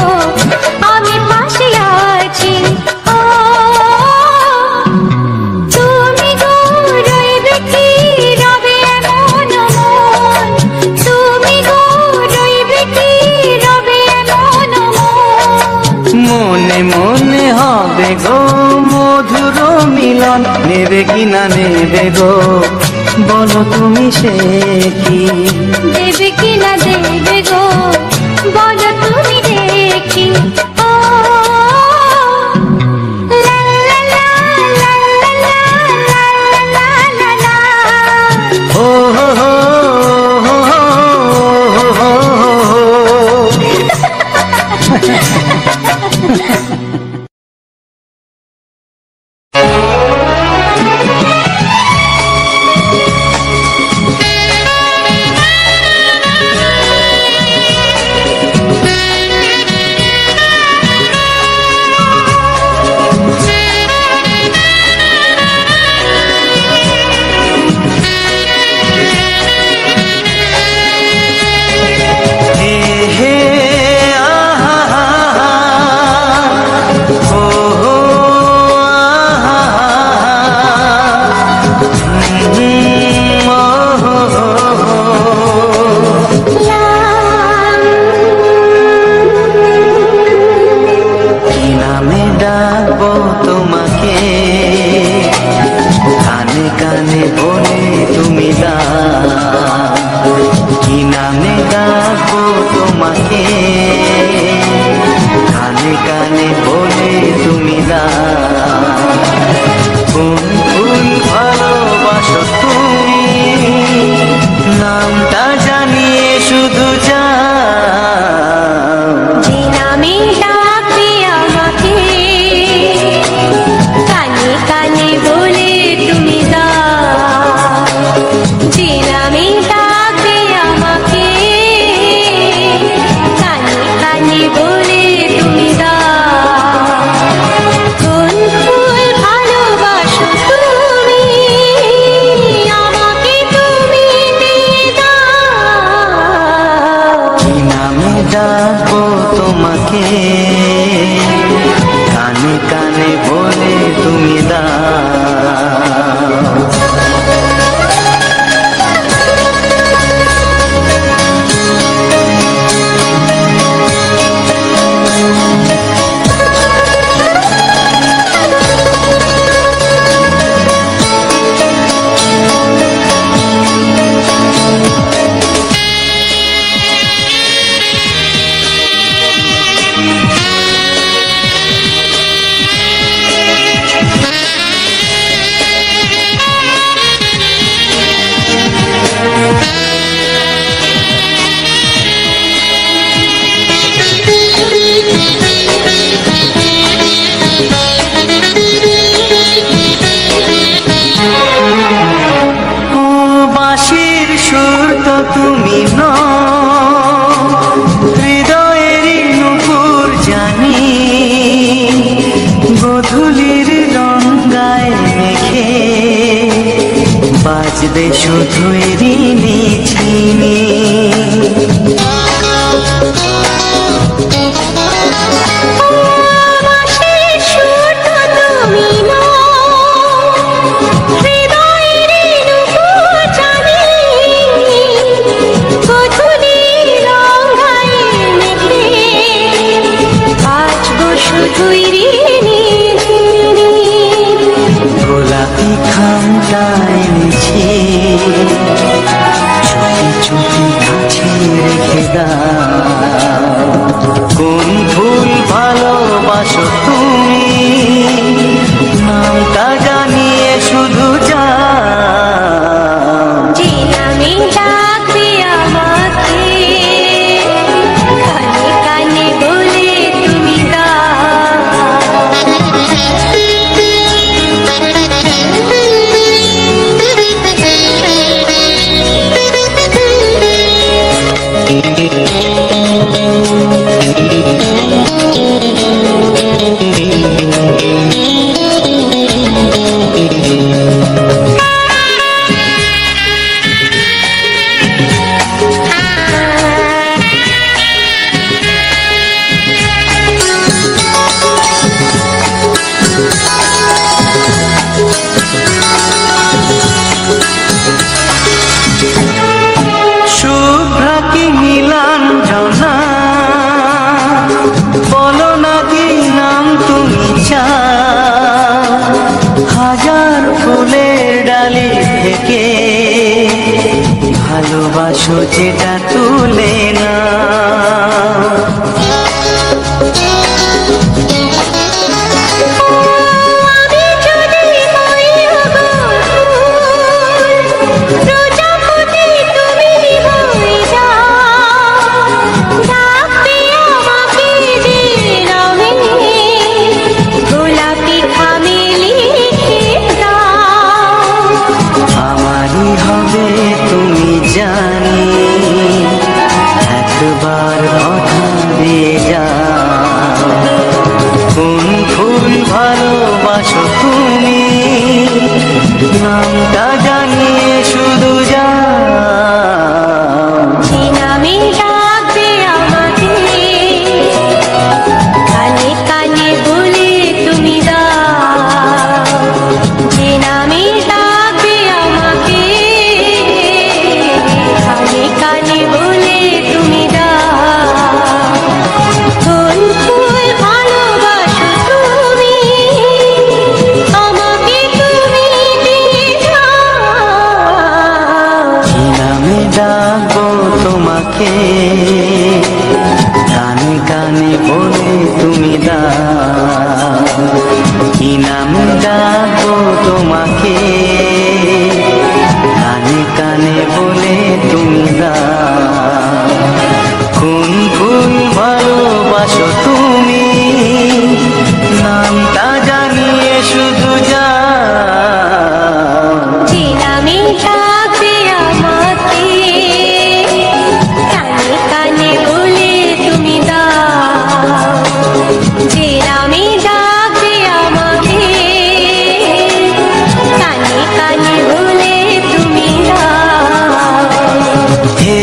আমি পাশে আছি। ও তুমি গো রইবে কি রবে এমন মন, তুমি গো রইবে কি রবে এমন মন, মনে মনে হবে গো মধুর মিলন, নেবে কিনা নেবে গো বলো তুমি সে কি, দেবে কি না দেবে গো বলো তুমি দেখি। ও লা লা লা লা লা লা লা লা লা। ও হো হো হো হো হো হো। তোমাকে, কানে কানে বলে তুমি দাও, কি নামে ডাকবো তোমাকে, কানে কানে বলে তুমি দাও, কোন ফুল ভালোবাসো তুমি, নামটা জানিয়ে শুধু যাও, যে নামে ডাকবে আমাকে, কানে কানে বলে তুমি দাও, যে নামে ডাকবে আমাকে, কানে কানে বলে তুমি দাও, কোন ফুল ভালোবাসো তুমি, আমাকে তুমি দিয়ে দাও, কি নামে ডাকবো তোমাকে, কানে কানে বলে তুমি দাও। বাঁশির সুর তো তুমি নও, হৃদয়েরই নুপুর জানি, গোধূলির রঙায় মেখে বাজবে শুধু ঋণী ঝিনি, বাঁশির সুর তো তুমি নও, হৃদয়ের নুপুর জানি, গোধূলির রঙায় মেখে বাজবো শুধুই ঋণী ঝিনি, গোলাপি খামটা এনেছি, চুপি চুপি কাছে রেখে দাও, কোন ফুল ভালোবাসো তুমি, নামটা জানিয়ে শুধু যাও, যে নামে ডাকবে আমাকে, কানে কানে বলে তুমি শুভ্রা কি নীলাঞ্জনা, বলো না কি নাম তুমি চাও, হাজার ফুলের ডালি থেকে ভালোবাসো যেটা তুলে না, আমি যদি হই প্রজাপতি তুমি হয়ে যাও, ডাকবে আমাকে যে নামে, গোলাপি খামে লিখে দাও, আমারই হবে তুমি জানি, একবার কথা দিয়ে যাও, কোন ফুল ভালোবাসো তুমি, নামটা জানিয়ে শুধু যাও, যে নামে ডাকবে আমাকে, কানে কানে বলে তুমি দাও, যে নামে ডাকবে আমাকে, কানে কানে বলে তুমি দাও, কোন ফুল ভালোবাসো তুমি, আমি ডাকবো তোমাকে কানে কানে বলে তুমি দাও কোন ফুল ভালোবাসো তুমি নামটা জানিয়ে শুধু যাও যে নামে ডাকবে আমাকে কানে কানে বলে তুমি দাও যে নামে ডাকবে আমাকে কানে কানে বলে তুমি দাও হে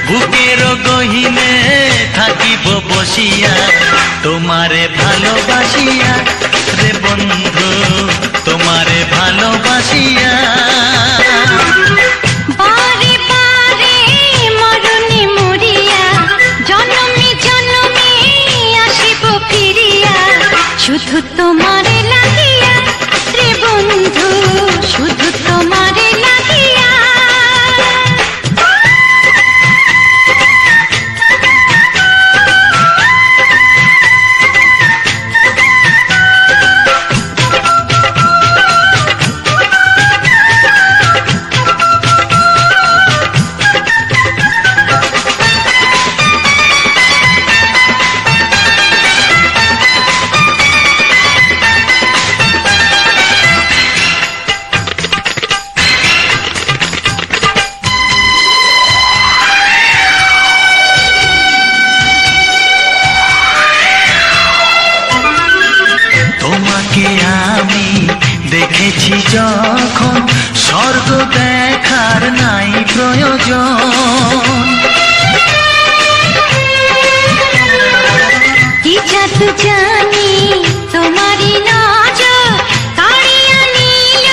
বুকের গহিনে থাকিব বসিয়া তোমারে ভালোবাসিয়া রে বন্ধু তোমারে ভালোবাসিয়া বারে বারে মরণে মরিয়া জনমে জনমে আসিব ফিরিয়া শুধু তোমারে লাগিয়া রে বন্ধু শুধু তোমারে লাগিয়া দেখেছি যখন স্বর্গ দেখার নাই প্রয়োজন কি জাদু জানি তোমারই নজর কাড়িয়া নিল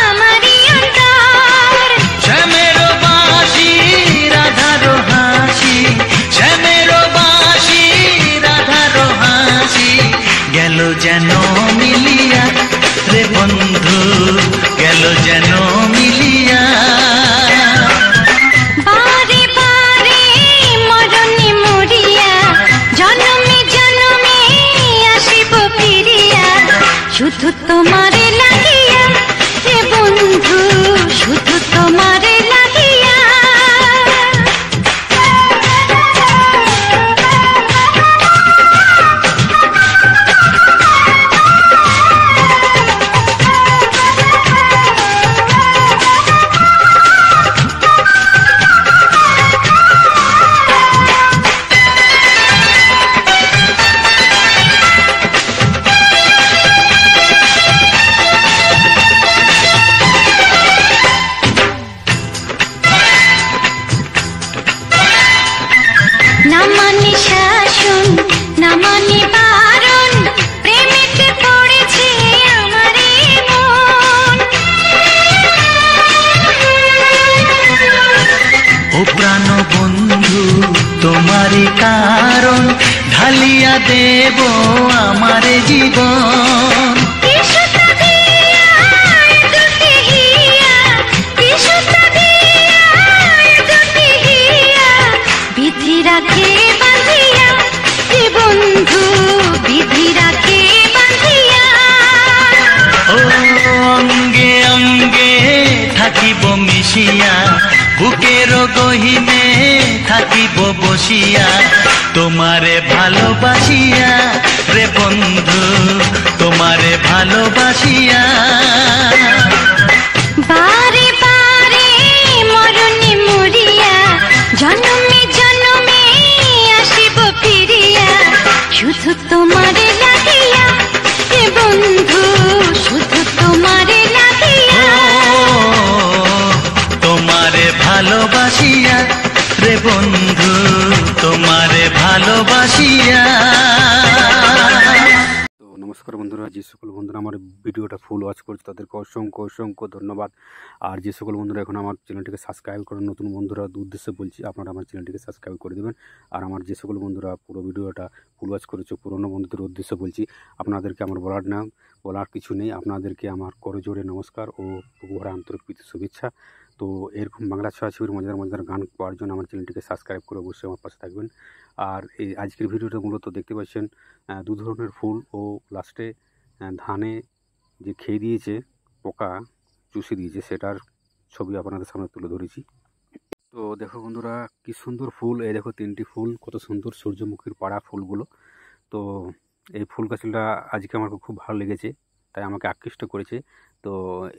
আমারই অন্তর শ্যামের বাঁশি রাধার হাসি শ্যামের বাঁশি রাধার হাসি গেল যেন মিলিয়া রে বন্ধু গেল যেন মিলিয়া বারে বারে মরণে মরিয়া জনমে জনমে আসিব ফিরিয়া শুধু তোমারে লাগিয়া রে বন্ধু শুধু তোমারে লাগিয়া না মানে শাসন না মানে বারণ প্রেমেতে পড়েছে আমারে মন ও প্রাণ বন্ধু তোমারই কারণ ঢালিয়া দেব আমারে জীবন বিধি রাখে বাঁধিয়া হে বন্ধু বিধি রাখে বাঁধিয়া ও অঙ্গে অঙ্গে থাকিব মিশিয়া বুকের গহিনে থাকিব বসিয়া তোমারে ভালোবাসিয়া রে বন্ধু তোমারে ভালোবাসিয়া বারে বারে মরণে মরিয়া জনমে জনমে ভালোবাসিয়া। তো নমস্কার বন্ধুরা, যে সকল বন্ধুরা আমার ভিডিওটা ফুল ওয়াচ করছে তাদেরকে অসংখ্য অসংখ্য ধন্যবাদ। আর যে সকল বন্ধুরা এখন আমার চ্যানেলটিকে সাবস্ক্রাইব করেন, নতুন বন্ধুরা উদ্দেশ্যে বলছি আপনারা আমার চ্যানেলটিকে সাবস্ক্রাইব করে দেবেন। আর আমার যে সকল বন্ধুরা পুরো ভিডিওটা ফুল ওয়াচ করেছে, পুরনো বন্ধুদের উদ্দেশ্যে বলছি আপনাদেরকে আমার বলার কিছু নেই। আপনাদেরকে আমার করজোড়ে নমস্কার ও ভরা আন্তরিক প্রীতি শুভেচ্ছা। তো এরকম বাংলা ছড়াছড়ির মজাদার মজাদার গান পাওয়ার জন্য আমার চ্যানেলটিকে সাবস্ক্রাইব করে অবশ্যই আমার পাশে থাকবেন। আর এই আজকের ভিডিওটা মূলত দেখতে পাচ্ছেন দু ধরনের ফুল ও লাস্টে ধানে যে খেয়ে দিয়েছে, পোকা চুষে দিয়েছে, সেটার ছবি আপনাদের সামনে তুলে ধরেছি। তো দেখো বন্ধুরা, কি সুন্দর ফুল, এই দেখো 3টি ফুল, কত সুন্দর সূর্যমুখীর পাড়া ফুলগুলো। তো এই ফুল গাছটা আজকে আমার খুব ভালো লেগেছে, তাই আমাকে আকৃষ্ট করেছে। তো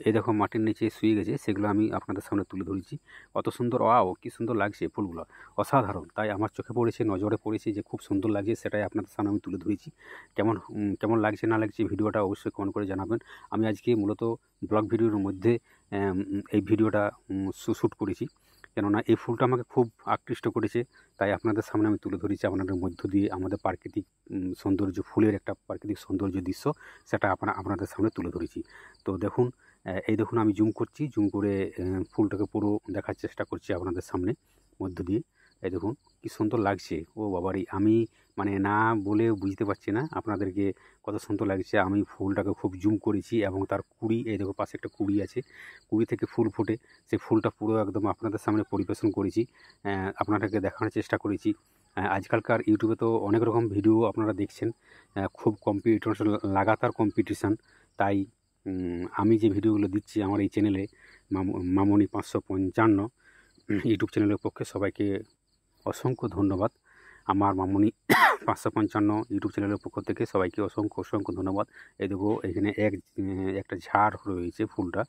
এই দেখো মাটির নিচে শুয়ে গেছে, সেগুলো আমি আপনাদের সামনে তুলে ধরেছি। কত সুন্দর, ওয়াও কি সুন্দর লাগছে ফুলগুলো, অসাধারণ। তাই আমার চোখে পড়েছে, নজরে পড়েছে যে খুব সুন্দর লাগছে, সেটাই আপনাদের সামনে আমি তুলে ধরেছি। কেমন লাগছে না লাগছে ভিডিওটা অবশ্যই কমেন্ট করে জানাবেন। আমি আজকে মূলত ব্লগ ভিডিওর মধ্যে এই ভিডিওটা শ্যুট করেছি, কেননা এই ফুলটা আমাকে খুব আকৃষ্ট করেছে, তাই আপনাদের সামনে আমি তুলে ধরেছি। আপনাদের মধ্য দিয়ে আমাদের প্রাকৃতিক সৌন্দর্য, ফুলের একটা প্রাকৃতিক সৌন্দর্য দৃশ্য, সেটা আপনাদের সামনে তুলে ধরেছি। তো দেখুন, এই দেখুন আমি জুম করছি, জুম করে ফুলটাকে পুরো দেখার চেষ্টা করছি আপনাদের সামনে মধ্য দিয়ে। এই দেখুন কি সুন্দর লাগছে, ও বাবারি, আমি মানে না বলে বুঝতে পারছি না আপনাদেরকে কত সুন্দর লাগছে। আমি ফুলটাকে খুব জুম করেছি এবং তার কুড়ি, এই দেখো পাশে একটা কুড়ি আছে, কুড়ি থেকে ফুল ফোটে, সেই ফুলটা পুরো একদম আপনাদের সামনে পরিবেশন করেছি, আপনাদেরকে দেখানোর চেষ্টা করেছি। আজকালকার ইউটিউবে তো অনেক রকম ভিডিও আপনারা দেখছেন, খুব কম্পিটিশন, লাগাতার কম্পিটিশান। তাই আমি যে ভিডিওগুলো দিচ্ছি আমার এই চ্যানেলে মামনি 555 ইউটিউব চ্যানেলের পক্ষে সবাইকে অসংখ্য ধন্যবাদ। আমার মামনি 555 ইউটিউব চ্যানেলের পক্ষ থেকে সবাইকে অসংখ্য অসংখ্য ধন্যবাদ। এই দেখো এখানে একটা ঝাড় রয়েছে ফুলটা।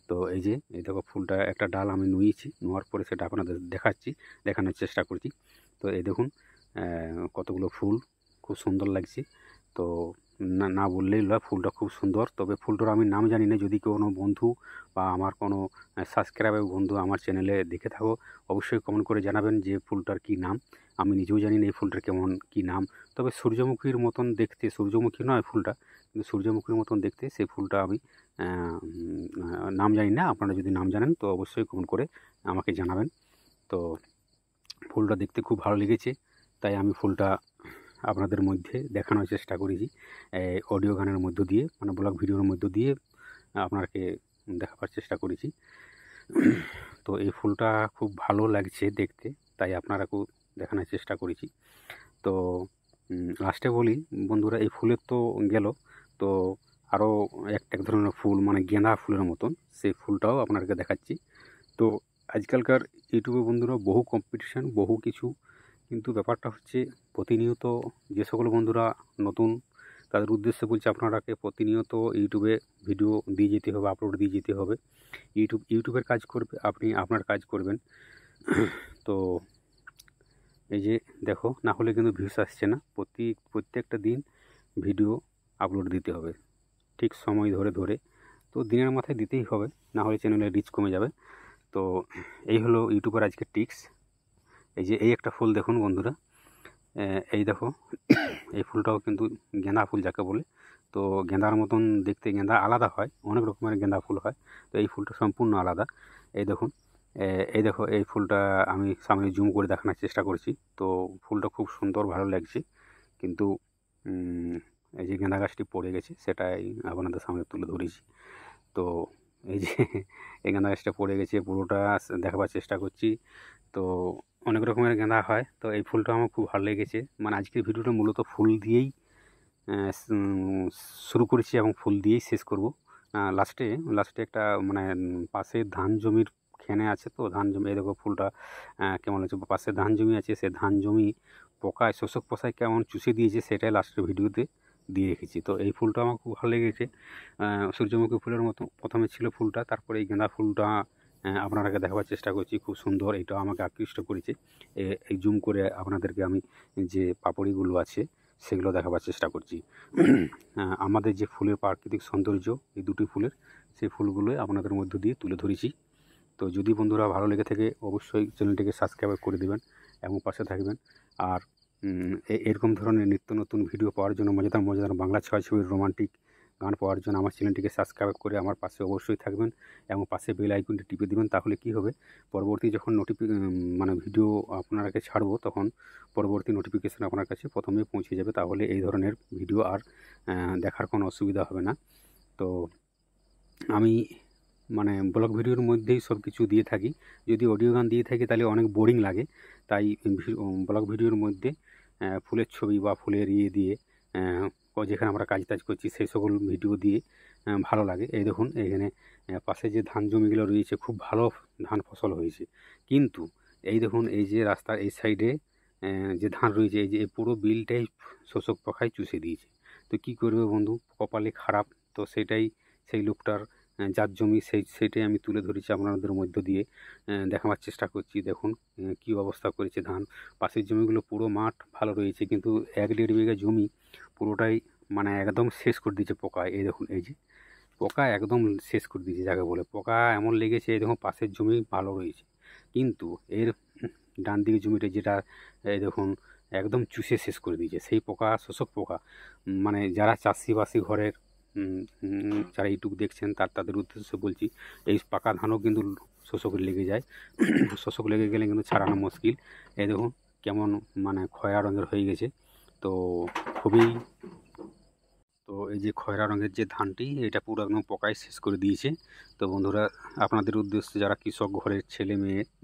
তো এই দেখো ফুলটা একটা ডাল আমি নুয়েছি, নোয়ার পরে সেটা আপনাদের দেখানোর চেষ্টা করছি। তো এই দেখুন কতগুলো ফুল, খুব সুন্দর লাগছে। তো না বললেই নয়, ফুলটা খুব সুন্দর। তবে ফুলটার আমি নাম জানি না, যদি কোনো বন্ধু বা আমার কোনো সাবস্ক্রাইবার বন্ধু আমার চ্যানেলে দেখে থাকো অবশ্যই কমেন্ট করে জানাবেন যে ফুলটার কী নাম। আমি নিজেও জানি না এই ফুলটার কী নাম। তবে সূর্যমুখীর মতন দেখতে, সূর্যমুখী নয় ফুলটা, কিন্তু সূর্যমুখীর মতন দেখতে সেই ফুলটা আমি নাম জানি না। আপনারা যদি নাম জানেন তো অবশ্যই কমেন্ট করে আমাকে জানাবেন। তো ফুলটা দেখতে খুব ভালো লেগেছে, তাই আমি ফুলটা আপনাদের মধ্যে দেখানোর চেষ্টা করেছি, অডিও গানের মধ্য দিয়ে, মানে ব্লগ ভিডিওর মধ্য দিয়ে আপনাকে দেখাবার চেষ্টা করেছি। তো এই ফুলটা খুব ভালো লাগছে দেখতে, তাই আপনারাকেও দেখানোর চেষ্টা করেছি। তো লাস্টে বলি বন্ধুরা, এই ফুলের তো গেল, তো আরও এক ধরনের ফুল, মানে গেঁদা ফুলের মতন, সেই ফুলটাও আপনাদেরকে দেখাচ্ছি। তো আজকালকার ইউটিউবে বন্ধুরা বহু কম্পিটিশান, বহু কিছু, কিন্তু ব্যাপারটা হচ্ছে প্রতিনিয়ত যে সকল বন্ধুরা নতুন তাদের উদ্দেশ্যে বলছি, আপনারাকে প্রতিনিয়ত ইউটিউবে ভিডিও দিয়ে যেতে হবে, আপলোড দিয়ে যেতে হবে। ইউটিউবের কাজ করবে, আপনি আপনার কাজ করবেন। তো এই যে দেখো, না হলে কিন্তু ভিউস আসছে না। প্রত্যেকটা দিন ভিডিও আপলোড দিতে হবে ঠিক সময় ধরে। তো দিনের মাথায় দিতেই হবে, না হলে চ্যানেলের রিচ কমে যাবে। তো এই হলো ইউটিউবের আজকে টিক্স। এই একটা ফুল দেখুন বন্ধুরা, এই দেখো এই ফুলটাও কিন্তু গেঁদা ফুল যাকে বলে। তো গেঁদার মতন দেখতে, গেঁদা আলাদা হয়, অনেক রকমের গেঁদা ফুল হয়, তো এই ফুলটা সম্পূর্ণ আলাদা। এই দেখুন, দেখো এই ফুলটা আমি সামনে জুম করে দেখানোর চেষ্টা করছি। তো ফুলটা খুব সুন্দর, ভালো লাগছে, কিন্তু এই যে গেঁদা গাছটি পড়ে গেছে, সেটাই আপনাদের সামনে তুলে ধরেছি। তো এই যে এই গেঁদা গাছটা পড়ে গেছে, পুরোটা দেখাবার চেষ্টা করছি। তো অনেক রকমের গেঁদা হয়, তো এই ফুলটা আমার খুব ভালো লেগেছে। মানে আজকের ভিডিওটা মূলত ফুল দিয়েই শুরু করেছি এবং ফুল দিয়েই শেষ করব। লাস্টে একটা মানে পাশে ধান জমির খেনে আছে, তো ধান জমি, এই দেখো ফুলটা কেমন হচ্ছে, পাশে ধান জমি আছে, সে ধান জমি পোকায়, শোষক পোষায় কেমন চুষে দিয়েছে, সেটাই লাস্টের ভিডিওতে দিয়ে রেখেছি। তো এই ফুলটা আমার খুব ভালো লেগেছে, সূর্যমুখী ফুলের মতো প্রথমে ছিল ফুলটা, তারপরে এই গেঁদা ফুলটা আপনাদেরকে দেখাবার চেষ্টা করছি, খুব সুন্দর, এটা আমাকে আকৃষ্ট করেছে। এই জুম করে আপনাদেরকে আমি যে পাপড়িগুলো আছে সেগুলো দেখাবার চেষ্টা করছি। আমাদের যে ফুলের প্রাকৃতিক সৌন্দর্য, এই দুটি ফুলের, সেই ফুলগুলোই আপনাদের মধ্য দিয়ে তুলে ধরেছি। তো যদি বন্ধুরা ভালো লেগে থাকে অবশ্যই চ্যানেলটিকে সাবস্ক্রাইব করে দেবেন এবং পাশে থাকবেন। আর এরকম ধরনের নিত্য নতুন ভিডিও পাওয়ার জন্য, মজাদার মজাদার বাংলা ছবির রোমান্টিক গান পাওয়ার জন্য আমার চ্যানেলটিকে সাবস্ক্রাইব করে আমার পাশে অবশ্যই থাকবেন এবং পাশে বেল আইকনটি টিপে দিবেন। তাহলে কি হবে, পরবর্তী যখন মানে ভিডিও আপনাকে ছাড়বো তখন পরবর্তী নোটিফিকেশান আপনার কাছে প্রথমে পৌঁছে যাবে। তাহলে এই ধরনের ভিডিও আর দেখার কোনো অসুবিধা হবে না। তো আমি মানে ব্লগ ভিডিওর মধ্যেই সব কিছু দিয়ে থাকি। যদি অডিও গান দিয়ে থাকি তাহলে অনেক বোরিং লাগে, তাই ব্লগ ভিডিওর মধ্যে ফুলের ছবি বা ফুলের দিয়ে যেখানে আমরা কাজ করছি সেই সকল ভিডিও দিয়ে ভালো লাগে। এই দেখুন এখানে পাশে যে ধান জমিগুলো রয়েছে খুব ভালো ধান ফসল হয়েছে, কিন্তু এই দেখুন এই যে রাস্তার এই সাইডে যে ধান রয়েছে, এই যে এই পুরো বিলটাই শোষক পোকায় চুষে দিয়েছে। তো কী করবে বন্ধু, কপালে খারাপ। তো সেটাই সেই লোকটার যার জমি সেইটাই আমি তুলে ধরেছি আপনাদের মধ্য দিয়ে দেখাবার চেষ্টা করছি। দেখুন কী অবস্থা করেছে ধান। পাশের জমিগুলো পুরো মাঠ ভালো রয়েছে, কিন্তু 1-1.5 বিঘা জমি পুরোটাই মানে একদম শেষ করে দিয়েছে পোকায়। এই দেখুন এই যে পোকা একদম শেষ করে দিয়েছে, যাকে বলে পোকা এমন লেগেছে। এই দেখুন পাশের জমি ভালো রয়েছে, কিন্তু এর ডান দিকে জমিটা যেটা এই দেখুন একদম চুষে শেষ করে দিয়েছে। সেই পোকা শোষক পোকা, মানে যারা চাষিবাসী ঘরের যারা ইউটিউব দেখছেন তাদের উদ্দেশ্যে বলছি, এই পাকা ধানও কিন্তু শোষক লেগে যায়। শোষক লেগে গেলে কিন্তু ছাড়ানো মুশকিল। এই দেখুন কেমন মানে খয়রা রঙের হয়ে গেছে। তো এই যে খয়রা রঙের যে ধানটি, এটা পুরো একদম পোকায় শেষ করে দিয়েছে। তো বন্ধুরা, আপনাদের উদ্দেশ্যে যারা কৃষক ঘরের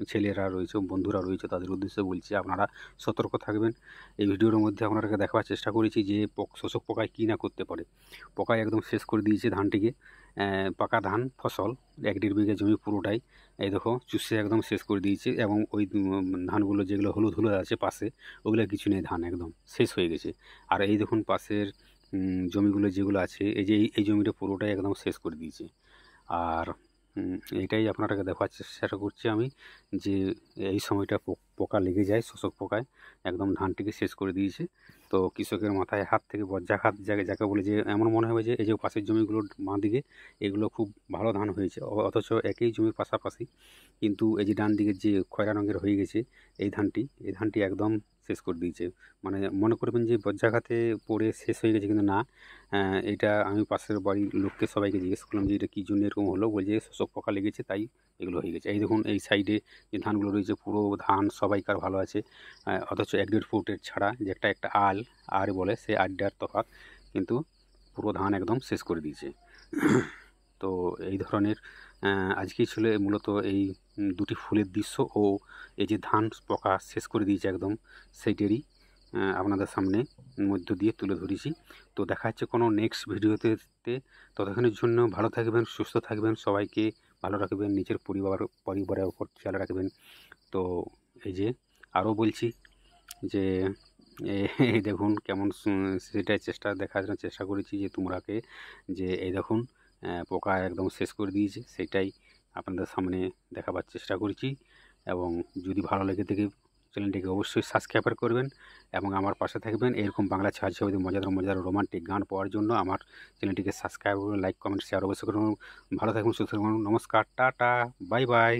ছেলেরা রয়েছে, বন্ধুরা রয়েছে, তাদের উদ্দেশ্যে বলছি আপনারা সতর্ক থাকবেন। এই ভিডিওর মধ্যে আপনাদেরকে দেখাবার চেষ্টা করেছি যে শোষক পোকায় কী না করতে পারে। পোকায় একদম শেষ করে দিয়েছে ধানটিকে। পাকা ধান ফসল 1-1.5 বিঘা জমি পুরোটাই এই দেখো চুষে একদম শেষ করে দিয়েছে। এবং ওই ধানগুলো যেগুলো হলুদ আছে পাশে, ওগুলো কিছু নেই, ধান একদম শেষ হয়ে গেছে। আর এই দেখুন পাশের জমিগুলো যেগুলো আছে, এই যে এই জমিটা পুরোটাই একদম শেষ করে দিয়েছে। আর এটাই আপনারাকে দেখার চেষ্টা করছি আমি, যে এই সময়টা পোকা লেগে যায়, শোষক পোকায় একদম ধানটিকে শেষ করে দিয়েছে। তো কৃষকের মাথায় হাত থেকে বজ্রাঘাত যাকে বলে, যে এমন মনে হবে যে এই যে পাশের জমিগুলোর বাঁ দিকে এগুলো খুব ভালো ধান হয়েছে, অথচ একই জমির পাশাপাশি কিন্তু এই যে ডান দিকের যে খয়রা রঙের হয়ে গেছে এই ধানটি একদম শেষ করে দিয়েছে। মানে মনে করবেন যে বজ্রাঘাতে পড়ে শেষ হয়ে গেছে, কিন্তু না। এটা আমি পাশের বাড়ির লোককে সবাইকে জিজ্ঞেস করলাম যে এটা কী জন্য এরকম হলো, বলছে শোষক পোকা লেগেছে তাই এগুলো হয়ে গেছে। এই দেখুন এই সাইডে যে ধানগুলো রয়েছে পুরো ধান সবাইকার ভালো আছে, অথচ 1-1.5 ফুটের ছাড়া যে একটা আর বলে সেই আড্ডার তফাৎ, কিন্তু পুরো ধান একদম শেষ করে দিয়েছে। তো এই ধরনের আজকেই ছিল মূলত এই দুটি ফুলের দৃশ্য ও এই যে ধান পোকা শেষ করে দিয়েছে একদম, সেইটারই আপনাদের সামনে মধ্য দিয়ে তুলে ধরেছি। তো দেখা যাচ্ছে কোনো নেক্সট ভিডিওতে। ততক্ষণের জন্য ভালো থাকবেন, সুস্থ থাকবেন, সবাইকে ভালো রাখবেন, নিজের পরিবারের ওপর খেয়াল রাখবেন। তো এই যে আরও বলছি যে এই দেখুন কেমন সেটাই দেখার চেষ্টা করেছি যে তোমরাকে, যে এই দেখুন পোকা একদম শেষ করে দিয়েছে, সেটাই আপনাদের সামনে দেখাবার চেষ্টা করেছি। এবং যদি ভালো লেগে থাকে চ্যানেলটিকে অবশ্যই সাবস্ক্রাইব করবেন এবং আমার পাশে থাকবেন। এরকম বাংলা ছবিতে মজাদার রোমান্টিক গান পাওয়ার জন্য আমার চ্যানেলটিকে সাবস্ক্রাইব করুন, লাইক কমেন্ট শেয়ার অবশ্যই করুন। ভালো থাকুন, সুস্থ থাকুন, নমস্কার, টাটা, বাই বাই।